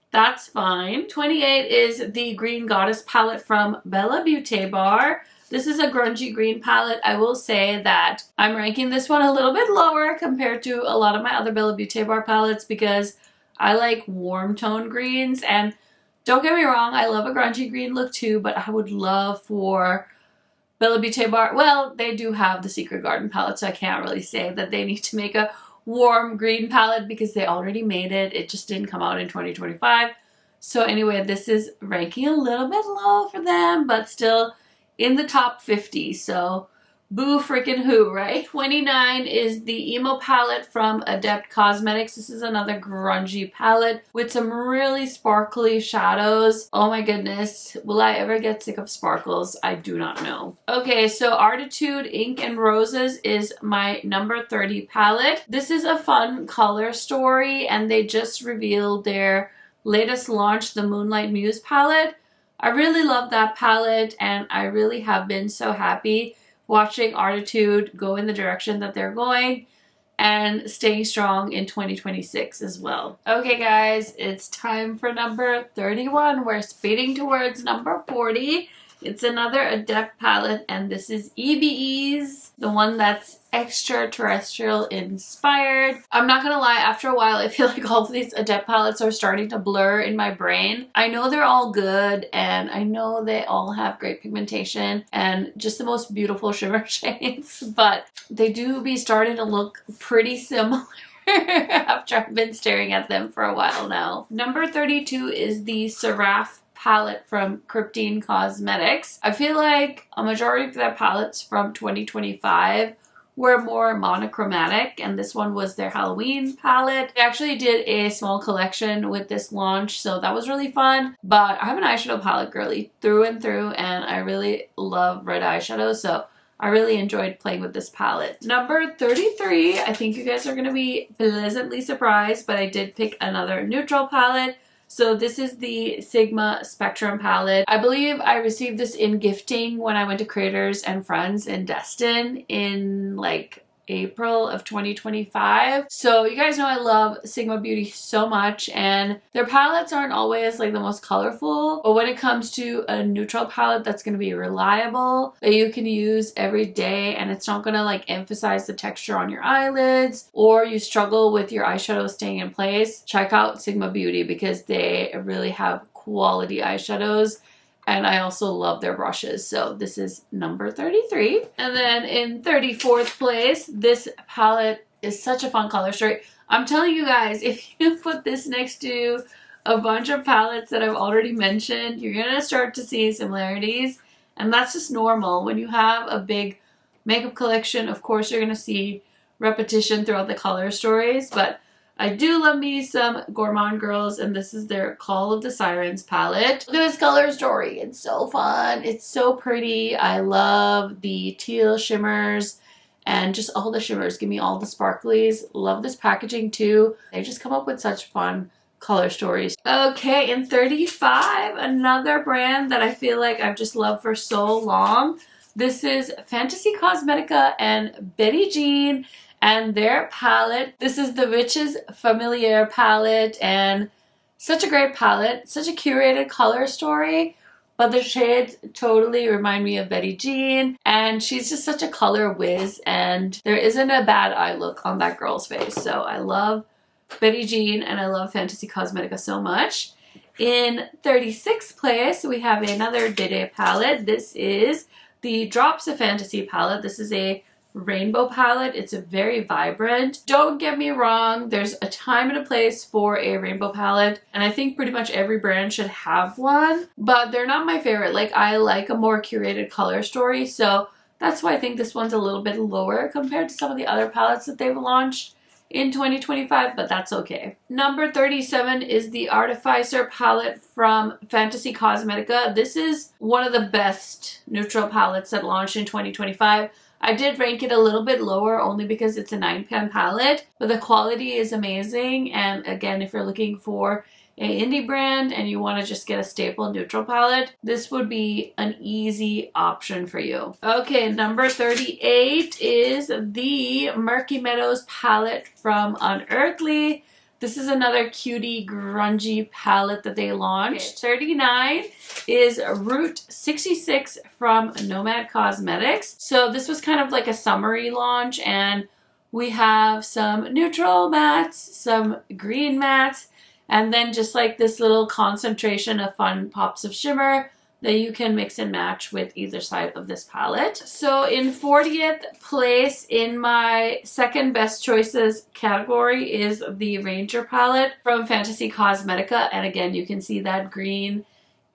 that's fine. 28 is the Green Goddess palette from Bella Beauté bar. This is a grungy green palette. I will say that I'm ranking this one a little bit lower compared to a lot of my other Bella Beauté bar palettes because I like warm tone greens, and don't get me wrong, I love a grungy green look too, but I would love for Bella Beauté bar, well, they do have the Secret Garden palette, so I can't really say that they need to make a warm green palette because they already made it. It just didn't come out in 2025. So anyway, this is ranking a little bit low for them, but still in the top 50. So boo freaking who, right? 29 is the Emo palette from Adept Cosmetics. This is another grungy palette with some really sparkly shadows. Oh my goodness, will I ever get sick of sparkles? I do not know. Okay, so Artitude Ink and Roses is my number 30 palette. This is a fun color story, and they just revealed their latest launch, the Moonlight Muse palette. I really love that palette, and I really have been so happy watching Artitude go in the direction that they're going and staying strong in 2026 as well. Okay guys, it's time for number 31. We're speeding towards number 40. It's another Adept palette, and this is EBE's, the one that's extraterrestrial inspired. I'm not gonna lie, after a while I feel like all of these Adept palettes are starting to blur in my brain. I know they're all good, and I know they all have great pigmentation and just the most beautiful shimmer shades, but they do be starting to look pretty similar after I've been staring at them for a while now. Number 32 is the Seraph palette from Cryptine Cosmetics. I feel like a majority of their palettes from 2025 were more monochromatic, and this one was their Halloween palette. They actually did a small collection with this launch, so that was really fun. But I'm an eyeshadow palette girly through and through, and I really love red eyeshadow, so I really enjoyed playing with this palette. Number 33, I think you guys are going to be pleasantly surprised, but I did pick another neutral palette. So this is the Sigma Spectrum palette. I believe I received this in gifting when I went to Creators and Friends in Destin in like April of 2025. So you guys know I love Sigma Beauty so much, and their palettes aren't always like the most colorful, but when it comes to a neutral palette that's going to be reliable, that you can use every day, and it's not going to like emphasize the texture on your eyelids, or you struggle with your eyeshadow staying in place, check out Sigma Beauty because they really have quality eyeshadows. And I also love their brushes. So this is number 33. And then in 34th place, this palette is such a fun color story. I'm telling you guys, if you put this next to a bunch of palettes that I've already mentioned, you're going to start to see similarities. And that's just normal. When you have a big makeup collection, of course, you're going to see repetition throughout the color stories. But I do love me some Gourmand Girls, and this is their Call of the Sirens palette. Look at this color story. It's so fun. It's so pretty. I love the teal shimmers and just all the shimmers. Give me all the sparklies. Love this packaging too. They just come up with such fun color stories. Okay, in 35, another brand that I feel like I've just loved for so long. This is Fantasy Cosmetica and Betty Jean and their palette. This is the Witch's Familiar palette, and such a great palette, such a curated color story, but the shades totally remind me of Betty Jean, and she's just such a color whiz, and there isn't a bad eye look on that girl's face. So I love Betty Jean and I love Fantasy Cosmetica so much. In 36th place, we have another Dede palette. This is the Drops of Fantasy palette. This is a rainbow palette. It's a very vibrant. Don't get me wrong, there's a time and a place for a rainbow palette, and I think pretty much every brand should have one, but they're not my favorite. Like, I like a more curated color story, so that's why I think this one's a little bit lower compared to some of the other palettes that they've launched in 2025, but that's okay. Number 37 is the Artificer palette from Fantasy Cosmetica. This is one of the best neutral palettes that launched in 2025. I did rank it a little bit lower only because it's a 9-pan palette, but the quality is amazing. And again, if you're looking for an indie brand and you want to just get a staple neutral palette, this would be an easy option for you. Okay, number 38 is the Murky Meadows palette from Unearthly. This is another cutie grungy palette that they launched. 39 is Route 66 from Nomad Cosmetics. So this was kind of like a summery launch, and we have some neutral mattes, some green mattes, and then just like this little concentration of fun pops of shimmer that you can mix and match with either side of this palette. So in 40th place in my second best choices category is the Ranger palette from Fantasy Cosmetica. And again, you can see that green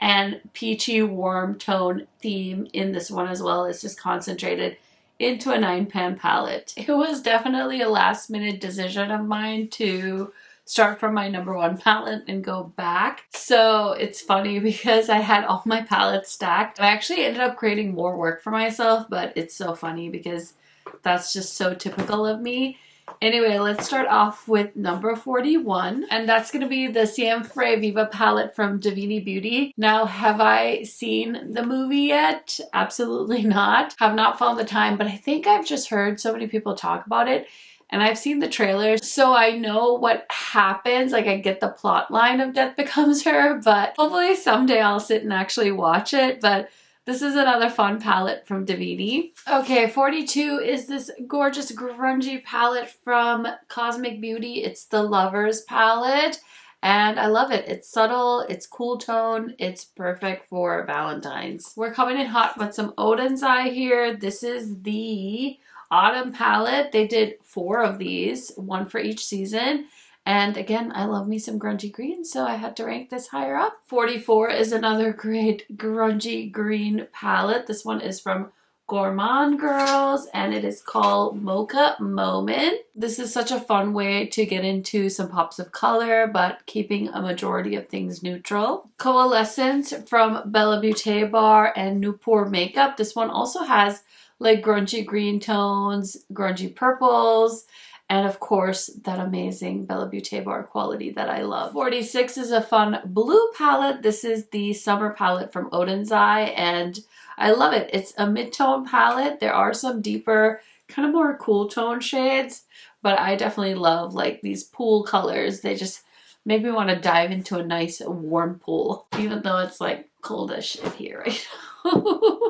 and peachy warm tone theme in this one as well. It's just concentrated into a 9-pan palette. It was definitely a last minute decision of mine to start from my number 1 palette and go back. So it's funny because I had all my palettes stacked. I actually ended up creating more work for myself, but it's so funny because that's just so typical of me. Anyway, let's start off with number 41, and that's going to be the Siempre Viva palette from Divini Beauty. Now, have I seen the movie yet? Absolutely not. Have not found the time, but I think I've just heard so many people talk about it, and I've seen the trailers, so I know what happens. Like, I get the plot line of Death Becomes Her, but hopefully someday I'll sit and actually watch it. But this is another fun palette from Divini. Okay, 42 is this gorgeous grungy palette from Cosmic Beauty. It's the Lovers palette, and I love it. It's subtle, it's cool tone, it's perfect for Valentine's. We're coming in hot with some Odin's Eye here. This is the Autumn palette. They did 4 of these, 1 for each season. And again, I love me some grungy green, so I had to rank this higher up. 44 is another great grungy green palette. This one is from Gourmand Girls, and it is called Mocha Moment. This is such a fun way to get into some pops of color, but keeping a majority of things neutral. Coalescence from Bella Beauté Bar and Newport Makeup. This one also has like grungy green tones, grungy purples, and of course, that amazing Bella Beauté Bar quality that I love. 46 is a fun blue palette. This is the summer palette from Odin's Eye, and I love it. It's a mid-tone palette. There are some deeper, kind of more cool tone shades, but I definitely love like these pool colors. They just make me want to dive into a nice warm pool, even though it's like cold as shit here right now.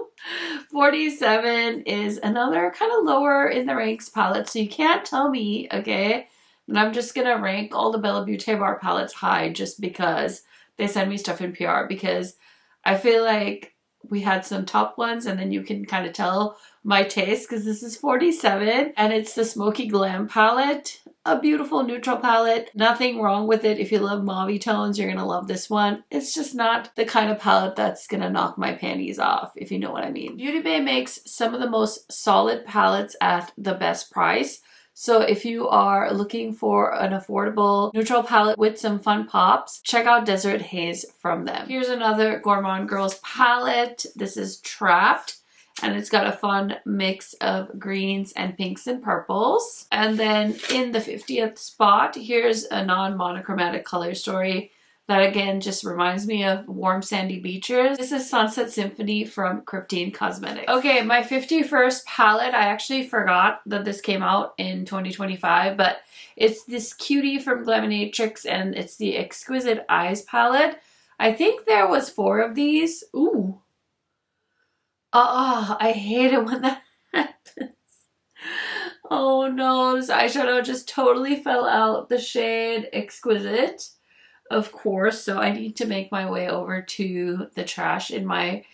47 is another kind of lower in the ranks palette, so you can't tell me, okay, and I'm just gonna rank all the Bella Beauté Bar palettes high just because they send me stuff in PR, because I feel like we had some top ones and then you can kind of tell my taste, because this is 47 and it's the Smoky Glam palette. A beautiful neutral palette. Nothing wrong with it. If you love mauve tones, you're gonna love this one. It's just not the kind of palette that's gonna knock my panties off, if you know what I mean. Beauty Bay makes some of the most solid palettes at the best price. So if you are looking for an affordable neutral palette with some fun pops, check out Desert Haze from them. Here's another Gourmand Girls palette. This is Trapped, and it's got a fun mix of greens and pinks and purples. And then in the 50th spot, here's a non-monochromatic color story that again just reminds me of warm sandy beaches. This is Sunset Symphony from Cryptine Cosmetics. Okay, my 51st palette, I actually forgot that this came out in 2025, but it's this cutie from Glaminatrix, and it's the Exquisite Eyes palette. I think there was 4 of these. Ooh. I hate it when that happens. Oh no, this eyeshadow just totally fell out. The shade Exquisite, of course, so I need to make my way over to the trash in my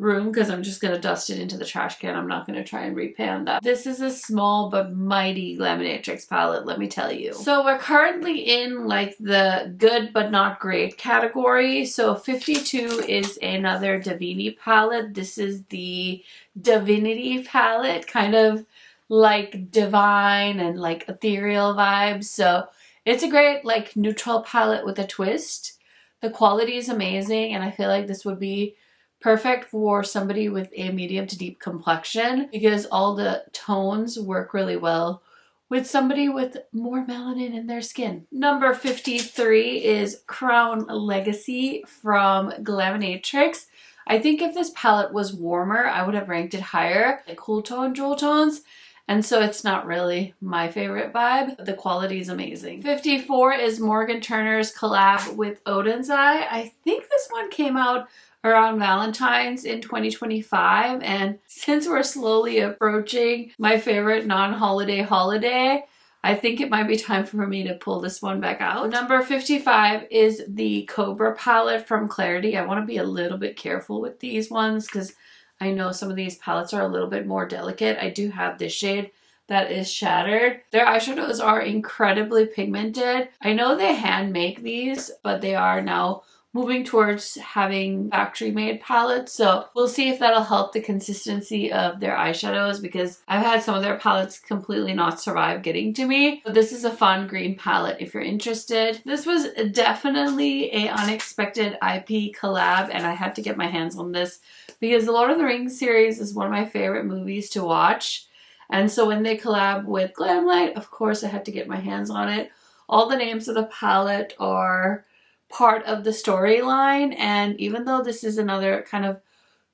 room because I'm just going to dust it into the trash can. I'm not going to try and repan that. This is a small but mighty Glaminatrix palette, let me tell you. So we're currently in like the good but not great category. So 52 is another Divini palette. This is the Divinity palette, kind of like divine and like ethereal vibes. So it's a great like neutral palette with a twist. The quality is amazing, and I feel like this would be perfect for somebody with a medium to deep complexion because all the tones work really well with somebody with more melanin in their skin. Number 53 is Crown Legacy from Glaminatrix. I think if this palette was warmer, I would have ranked it higher, like cool tone jewel tones. And so it's not really my favorite vibe. The quality is amazing. 54 is Morgan Turner's collab with Odin's Eye. I think this one came out around Valentine's in 2025, and since we're slowly approaching my favorite non-holiday holiday, I think it might be time for me to pull this one back out. Number 55 is the Cobra palette from Clarity. I want to be a little bit careful with these ones because I know some of these palettes are a little bit more delicate. I do have this shade that is Shattered. Their eyeshadows are incredibly pigmented. I know they hand make these, but they are now moving towards having factory made palettes, so we'll see if that'll help the consistency of their eyeshadows, because I've had some of their palettes completely not survive getting to me. But this is a fun green palette if you're interested. This was definitely a unexpected IP collab, and I had to get my hands on this because the Lord of the Rings series is one of my favorite movies to watch. And so when they collab with Glamlight, of course I had to get my hands on it. All the names of the palette are part of the storyline, and even though this is another kind of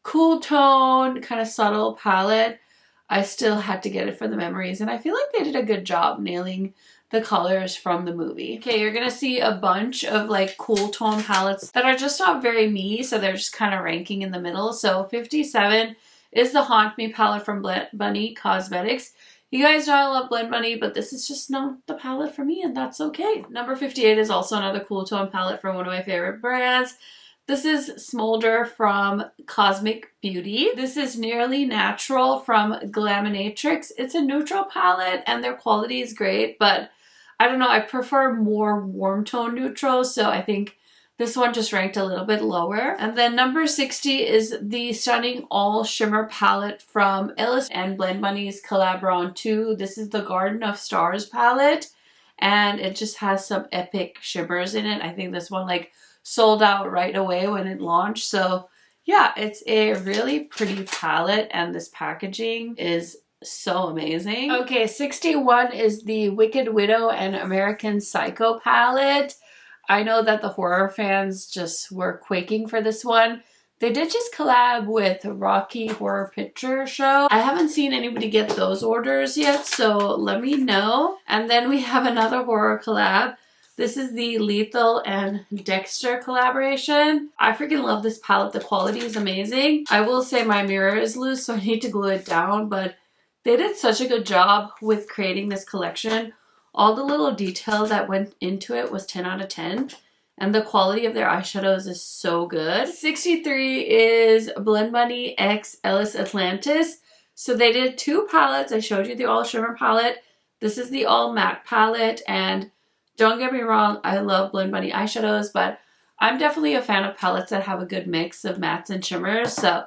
cool tone, kind of subtle palette, I still had to get it for the memories, and I feel like they did a good job nailing the colors from the movie. Okay, you're gonna see a bunch of like cool tone palettes that are just not very me, so they're just kind of ranking in the middle. So 57 is the Haunt Me palette from Blend Bunny Cosmetics. You guys know I love Blend Bunny, but this is just not the palette for me, and that's okay. Number 58 is also another cool tone palette from one of my favorite brands. This is Smolder from Cosmic Beauty. This is Nearly Natural from Glaminatrix. It's a neutral palette, and their quality is great, but I don't know, I prefer more warm tone neutrals, so I think this one just ranked a little bit lower. And then number 60 is the stunning all shimmer palette from Ellis and Blend Bunny's Collabron 2. This is the Garden of Stars palette, and it just has some epic shimmers in it. I think this one like sold out right away when it launched. So yeah, it's a really pretty palette, and this packaging is so amazing. Okay, 61 is the Wicked Widow and American Psycho palette. I know that the horror fans just were quaking for this one. They did just collab with Rocky Horror Picture Show. I haven't seen anybody get those orders yet, so let me know. And then we have another horror collab. This is the Lethal and Dexter collaboration. I freaking love this palette. The quality is amazing. I will say my mirror is loose, so I need to glue it down, but they did such a good job with creating this collection. All the little detail that went into it was 10 out of 10. And the quality of their eyeshadows is so good. 63 is Blend Bunny x Ellis Atlantis. So they did two palettes. I showed you the all shimmer palette. This is the all matte palette. And don't get me wrong, I love Blend Bunny eyeshadows, but I'm definitely a fan of palettes that have a good mix of mattes and shimmers. So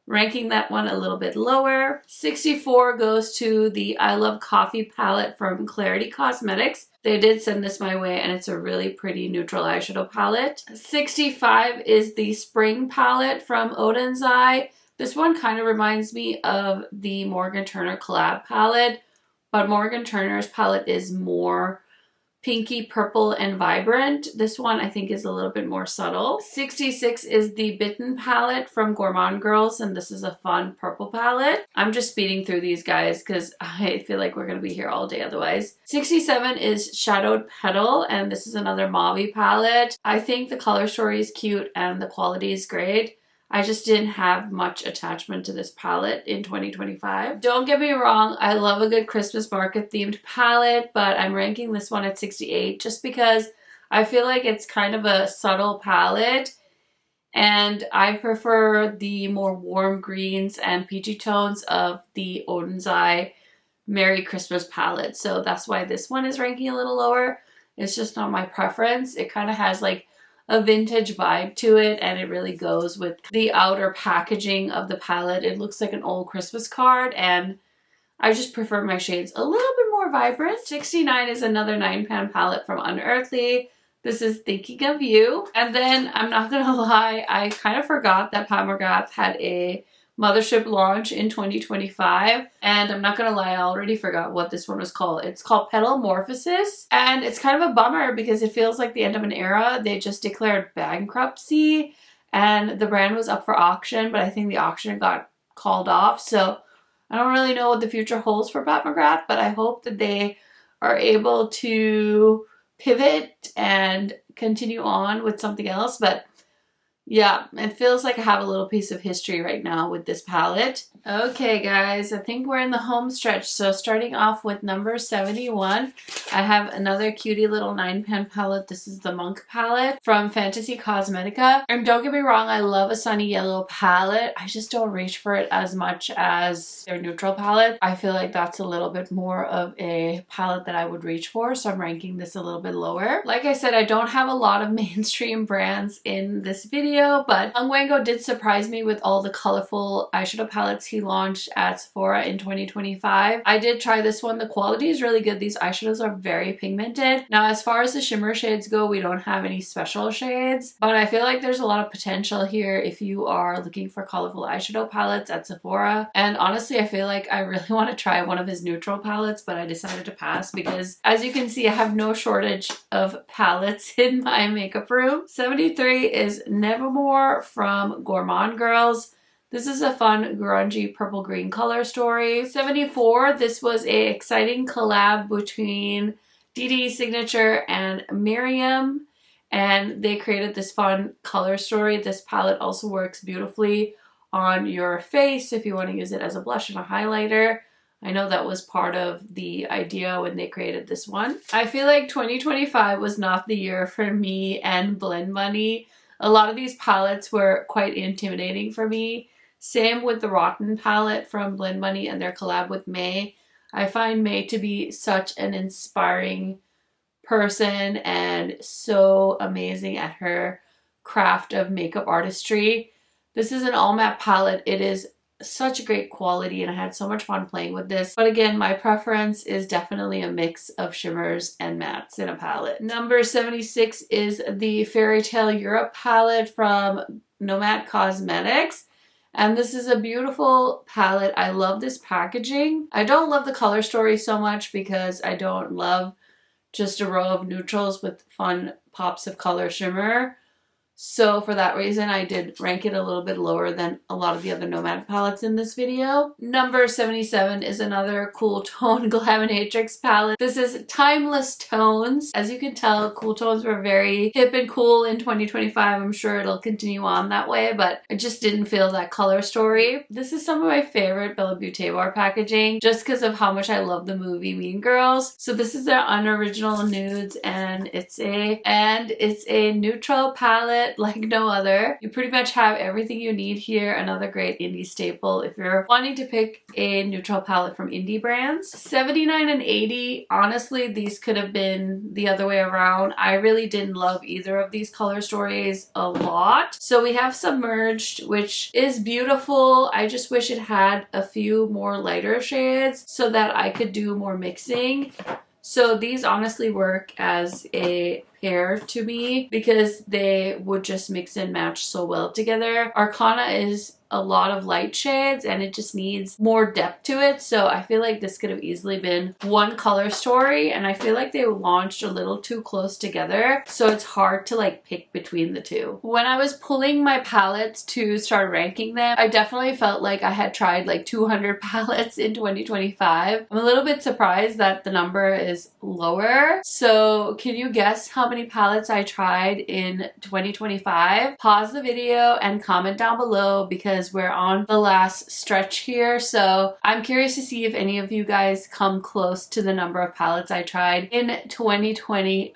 ranking that one a little bit lower. 64 goes to the I Love Coffee palette from Clarity Cosmetics. They did send this my way, and it's a really pretty neutral eyeshadow palette. 65 is the Spring palette from Odin's Eye. This one kind of reminds me of the Morgan Turner collab palette, but Morgan Turner's palette is more pinky purple and vibrant. This one I think is a little bit more subtle. 66 is the Bitten palette from Gourmand Girls, and this is a fun purple palette. I'm just speeding through these guys because I feel like we're going to be here all day otherwise. 67 is Shadowed Petal, and this is another mauve palette. I think the color story is cute and the quality is great. I just didn't have much attachment to this palette in 2025. Don't get me wrong, I love a good Christmas market themed palette, but I'm ranking this one at 68 just because I feel like it's kind of a subtle palette, and I prefer the more warm greens and peachy tones of the Odin's Eye Merry Christmas palette. So that's why this one is ranking a little lower. It's just not my preference. It kind of has like a vintage vibe to it, and it really goes with the outer packaging of the palette. It looks like an old Christmas card, and I just prefer my shades a little bit more vibrant. 69 is another 9-pan palette from Unearthly. This is Thinking of You. And then, I'm not gonna lie, I kind of forgot that Pat McGrath had a Mothership launch in 2025, and I'm not gonna lie, I already forgot what this one was called. It's called Petalmorphosis, and it's kind of a bummer because it feels like the end of an era. They just declared bankruptcy, and the brand was up for auction, but I think the auction got called off, so I don't really know what the future holds for Pat McGrath, but I hope that they are able to pivot and continue on with something else. But Yeah, it feels like I have a little piece of history right now with this palette. Okay guys, I think we're in the home stretch. So starting off with number 71, I have another cutie little 9-pan palette. This is the Monk palette from Fantasy Cosmetica. And don't get me wrong, I love a sunny yellow palette. I just don't reach for it as much as their neutral palette. I feel like that's a little bit more of a palette that I would reach for, so I'm ranking this a little bit lower. Like I said, I don't have a lot of mainstream brands in this video, but Wango did surprise me with all the colorful eyeshadow palettes he launched at Sephora in 2025. I did try this one. The quality is really good. These eyeshadows are very pigmented. Now, as far as the shimmer shades go, we don't have any special shades, but I feel like there's a lot of potential here if you are looking for colorful eyeshadow palettes at Sephora. And honestly, I feel like I really want to try one of his neutral palettes, but I decided to pass because, as you can see, I have no shortage of palettes in my makeup room. 73 is Nevermore from Gourmand Girls. This is a fun grungy purple green color story. 74, this was a exciting collab between DD Signature and Miriam, and they created this fun color story. This palette also works beautifully on your face if you want to use it as a blush and a highlighter. I know that was part of the idea when they created this one. I feel like 2025 was not the year for me and Blend Money. A lot of these palettes were quite intimidating for me. Same with the Rotten palette from Blend Money and their collab with May. I find May to be such an inspiring person and so amazing at her craft of makeup artistry. This is an all matte palette. It is such a great quality and I had so much fun playing with this. But again, my preference is definitely a mix of shimmers and mattes in a palette. Number 76 is the Fairy Tale Europe palette from Nomad Cosmetics. And this is a beautiful palette. I love this packaging. I don't love the color story so much because I don't love just a row of neutrals with fun pops of color shimmer. So for that reason, I did rank it a little bit lower than a lot of the other Nomad palettes in this video. Number 77 is another Cool Tone Glaminatrix palette. This is Timeless Tones. As you can tell, Cool Tones were very hip and cool in 2025. I'm sure it'll continue on that way, but I just didn't feel that color story. This is some of my favorite Bella Beauté bar packaging just because of how much I love the movie Mean Girls. So this is their unoriginal nudes and it's a neutral palette like no other. You pretty much have everything you need here. Another great indie staple if you're wanting to pick a neutral palette from indie brands. 79 and 80, honestly, these could have been the other way around. I really didn't love either of these color stories a lot. So we have Submerged, which is beautiful. I just wish it had a few more lighter shades so that I could do more mixing. So these honestly work as a pair to me because they would just mix and match so well together. Arcana is a lot of light shades and it just needs more depth to it, so I feel like this could have easily been one color story, and I feel like they launched a little too close together, so it's hard to like pick between the two. When I was pulling my palettes to start ranking them, I definitely felt like I had tried like 200 palettes in 2025. I'm a little bit surprised that the number is lower. So can you guess how many palettes I tried in 2025? Pause the video and comment down below because we're on the last stretch here. So I'm curious to see if any of you guys come close to the number of palettes I tried in 2025.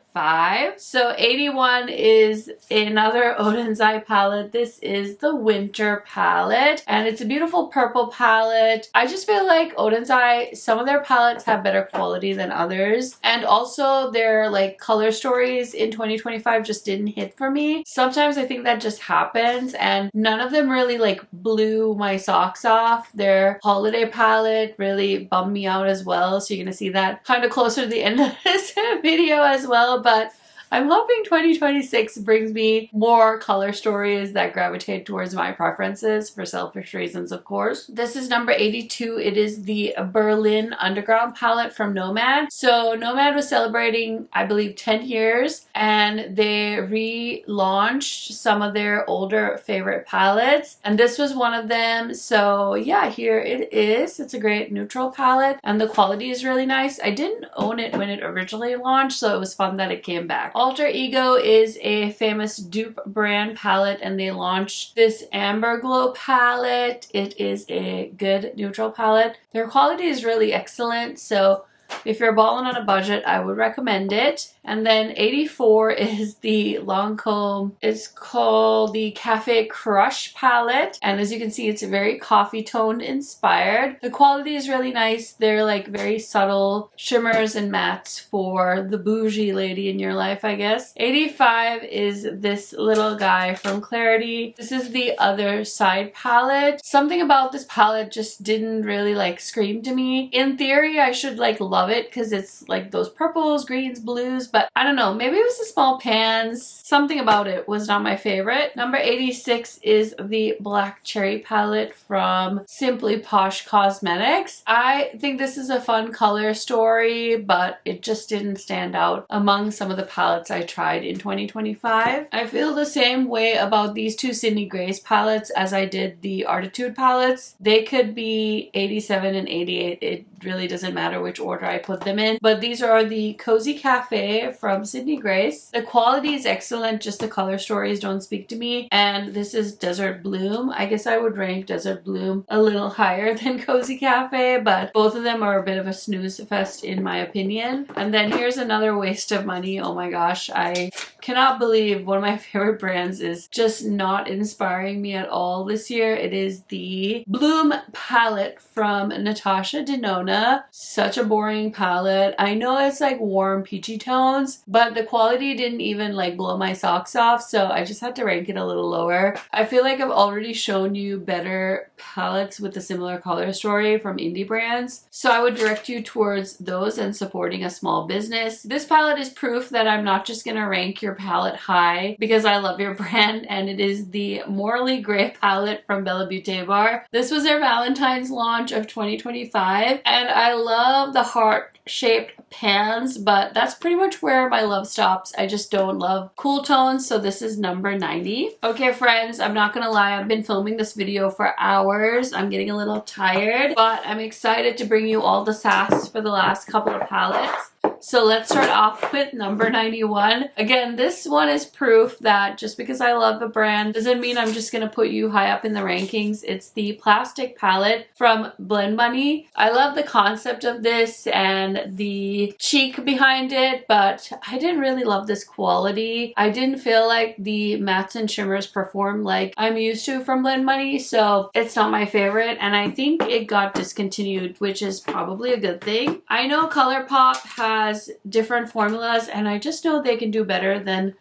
So 81 is another Odensai palette. This is the Winter palette and it's a beautiful purple palette. I just feel like Odensai, some of their palettes have better quality than others, and also their like color stories in 2025 just didn't hit for me. Sometimes I think that just happens, and none of them really like blew my socks off. Their holiday palette really bummed me out as well, so you're gonna see that kind of closer to the end of this video as well. But I'm hoping 2026 brings me more color stories that gravitate towards my preferences for selfish reasons, of course. This is number 82. It is the Berlin Underground palette from Nomad. So Nomad was celebrating, I believe, 10 years and they relaunched some of their older favorite palettes, and this was one of them. So yeah, here it is. It's a great neutral palette and the quality is really nice. I didn't own it when it originally launched, so it was fun that it came back. Alter Ego is a famous dupe brand palette, and they launched this Amber Glow palette. It is a good neutral palette. Their quality is really excellent, so if you're balling on a budget, I would recommend it. And then 84 is the Lancome. It's called the Cafe Crush palette. And as you can see, it's very coffee tone inspired. The quality is really nice. They're like very subtle shimmers and mattes for the bougie lady in your life, I guess. 85 is this little guy from Clarity. This is the Other Side palette. Something about this palette just didn't really like scream to me. In theory, I should like love it because it's like those purples, greens, blues, but I don't know, maybe it was the small pans. Something about it was not my favorite. Number 86 is the Black Cherry palette from Simply Posh Cosmetics. I think this is a fun color story, but it just didn't stand out among some of the palettes I tried in 2025. I feel the same way about these two Sydney Grace palettes as I did the Artitude palettes. They could be 87 and 88. It really doesn't matter which order I put them in, but these are the Cozy Cafe from Sydney Grace. The quality is excellent, just the color stories don't speak to me. And this is Desert Bloom. I guess I would rank Desert Bloom a little higher than Cozy Cafe, but both of them are a bit of a snooze fest in my opinion. And then here's another waste of money. Oh my gosh, I cannot believe one of my favorite brands is just not inspiring me at all this year. It is the Bloom palette from Natasha Denona. Such a boring palette. I know it's like warm peachy tones, but the quality didn't even like blow my socks off, so I just had to rank it a little lower. I feel like I've already shown you better palettes with a similar color story from indie brands, so I would direct you towards those and supporting a small business. This palette is proof that I'm not just gonna rank your palette high because I love your brand, and it is the Morally Grey palette from Bella Beauté Bar. This was their Valentine's launch of 2025, and I love the heart-shaped pans, but that's pretty much where my love stops. I just don't love cool tones, so this is number 90. Okay friends, I'm not gonna lie, I've been filming this video for hours. I'm getting a little tired, but I'm excited to bring you all the sass for the last couple of palettes. So let's start off with number 91. Again, this one is proof that just because I love a brand doesn't mean I'm just going to put you high up in the rankings. It's the Plastic palette from Blend Bunny. I love the concept of this and the cheek behind it, but I didn't really love this quality. I didn't feel like the mattes and shimmers performed like I'm used to from Blend Bunny, so it's not my favorite, and I think it got discontinued, which is probably a good thing. I know ColourPop has different formulas, and I just know they can do better than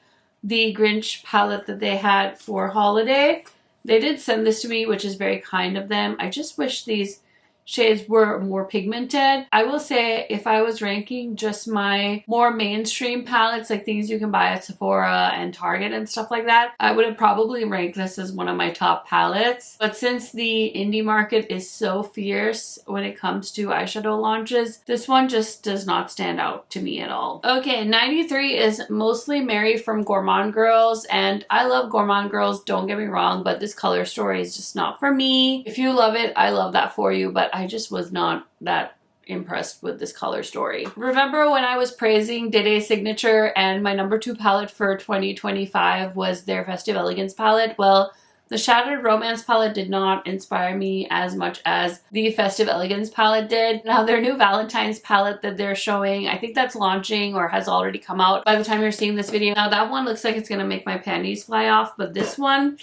the Grinch palette that they had for holiday. They did send this to me, which is very kind of them. I just wish these shades were more pigmented. I will say if I was ranking just my more mainstream palettes, like things you can buy at Sephora and Target and stuff like that, I would have probably ranked this as one of my top palettes. But since the indie market is so fierce when it comes to eyeshadow launches, this one just does not stand out to me at all. Okay, 93 is Mostly Mary from Gourmand Girls, and I love Gourmand Girls, don't get me wrong, but this color story is just not for me. If you love it, I love that for you, but I just was not that impressed with this color story. Remember when I was praising Dede Signature and my number 2 palette for 2025 was their Festive Elegance palette? Well, the Shattered Romance palette did not inspire me as much as the Festive Elegance palette did. Now their new Valentine's palette that they're showing, I think that's launching or has already come out by the time you're seeing this video. Now that one looks like it's gonna make my panties fly off, but this one,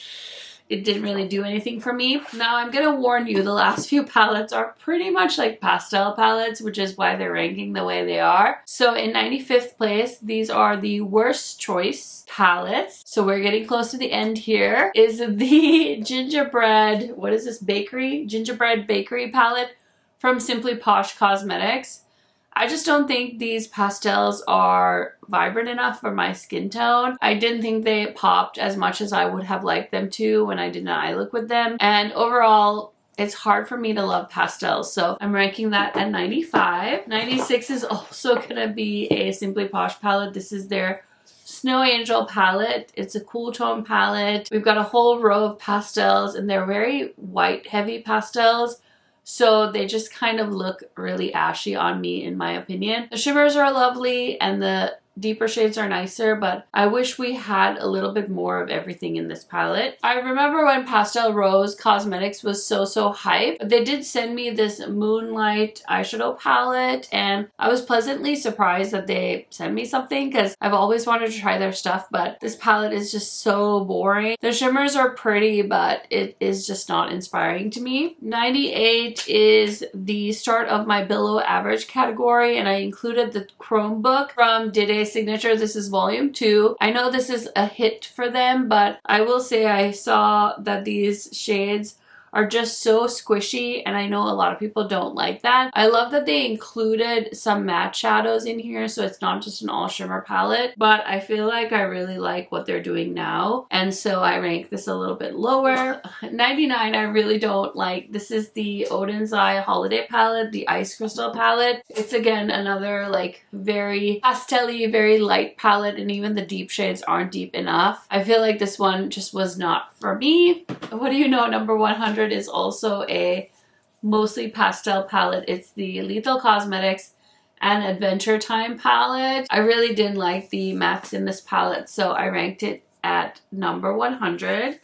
it didn't really do anything for me. Now I'm gonna warn you, the last few palettes are pretty much like pastel palettes, which is why they're ranking the way they are. So in 95th place, these are the Worst Choice palettes. So we're getting close to the end here. Is the Gingerbread, what is this, bakery? Gingerbread Bakery palette from Simply Posh Cosmetics. I just don't think these pastels are vibrant enough for my skin tone. I didn't think they popped as much as I would have liked them to when I did an eye look with them. And overall, it's hard for me to love pastels, so I'm ranking that at 95. 96 is also gonna be a Simply Posh palette. This is their Snow Angel palette. It's a cool tone palette. We've got a whole row of pastels, and they're very white heavy pastels. So they just kind of look really ashy on me, in my opinion. The shimmers are lovely, and the deeper shades are nicer, but I wish we had a little bit more of everything in this palette. I remember when Pastel Rose Cosmetics was so hype. They did send me this Moonlight eyeshadow palette, and I was pleasantly surprised that they sent me something because I've always wanted to try their stuff, but this palette is just so boring. The shimmers are pretty, but it is just not inspiring to me. 98 is the start of my below average category, and I included the Chromebook from Dede Signature. This is volume 2. I know this is a hit for them, but I will say I saw that these shades are just so squishy, and I know a lot of people don't like that. I love that they included some matte shadows in here, so it's not just an all shimmer palette, but I feel like I really like what they're doing now, and so I rank this a little bit lower. 99 I really don't like. This is the Odin's Eye Holiday palette, the Ice Crystal palette. It's again another like very pastel-y, very light palette, and even the deep shades aren't deep enough. I feel like this one just was not for me. What do you know, number 100 is also a mostly pastel palette. It's the Lethal Cosmetics and Adventure Time palette. I really didn't like the mattes in this palette, so I ranked it at number 100.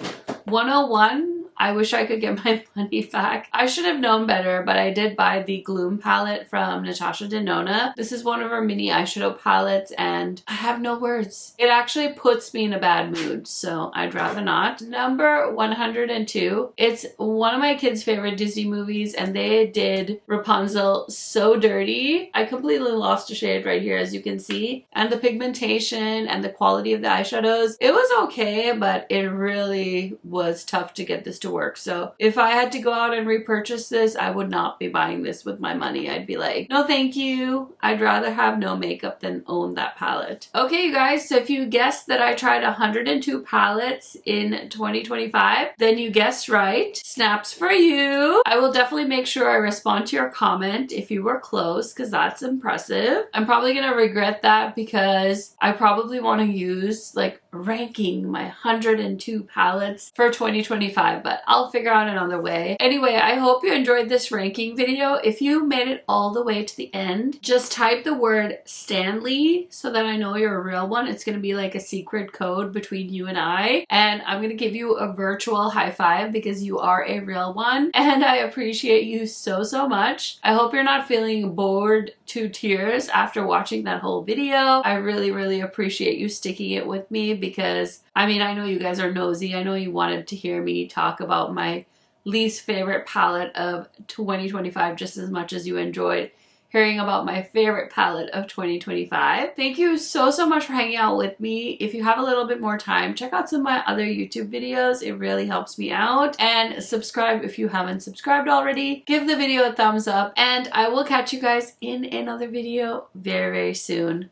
101, I wish I could get my money back. I should have known better, but I did buy the Gloom palette from Natasha Denona. This is one of her mini eyeshadow palettes, and I have no words. It actually puts me in a bad mood, so I'd rather not. Number 102. It's one of my kids' favorite Disney movies, and they did Rapunzel so dirty. I completely lost a shade right here, as you can see. And the pigmentation and the quality of the eyeshadows, it was okay, but it really was tough to get this to work. So if I had to go out and repurchase this, I would not be buying this with my money. I'd be like, no thank you. I'd rather have no makeup than own that palette. Okay, you guys, so if you guessed that I tried 102 palettes in 2025, then you guessed right. Snaps for you. I will definitely make sure I respond to your comment if you were close, because that's impressive. I'm probably gonna regret that because I probably want to use like ranking my 102 palettes for 2025, but I'll figure out another way. Anyway, I hope you enjoyed this ranking video. If you made it all the way to the end, just type the word Stanley so that I know you're a real one. It's going to be like a secret code between you and I'm going to give you a virtual high five because you are a real one, and I appreciate you so much. I hope you're not feeling bored to tears after watching that whole video. I really appreciate you sticking it with me because I mean, I know you guys are nosy. I know you wanted to hear me talk about my least favorite palette of 2025 just as much as you enjoyed hearing about my favorite palette of 2025. Thank you so much for hanging out with me. If you have a little bit more time, check out some of my other YouTube videos. It really helps me out. And subscribe if you haven't subscribed already. Give the video a thumbs up, and I will catch you guys in another video very soon.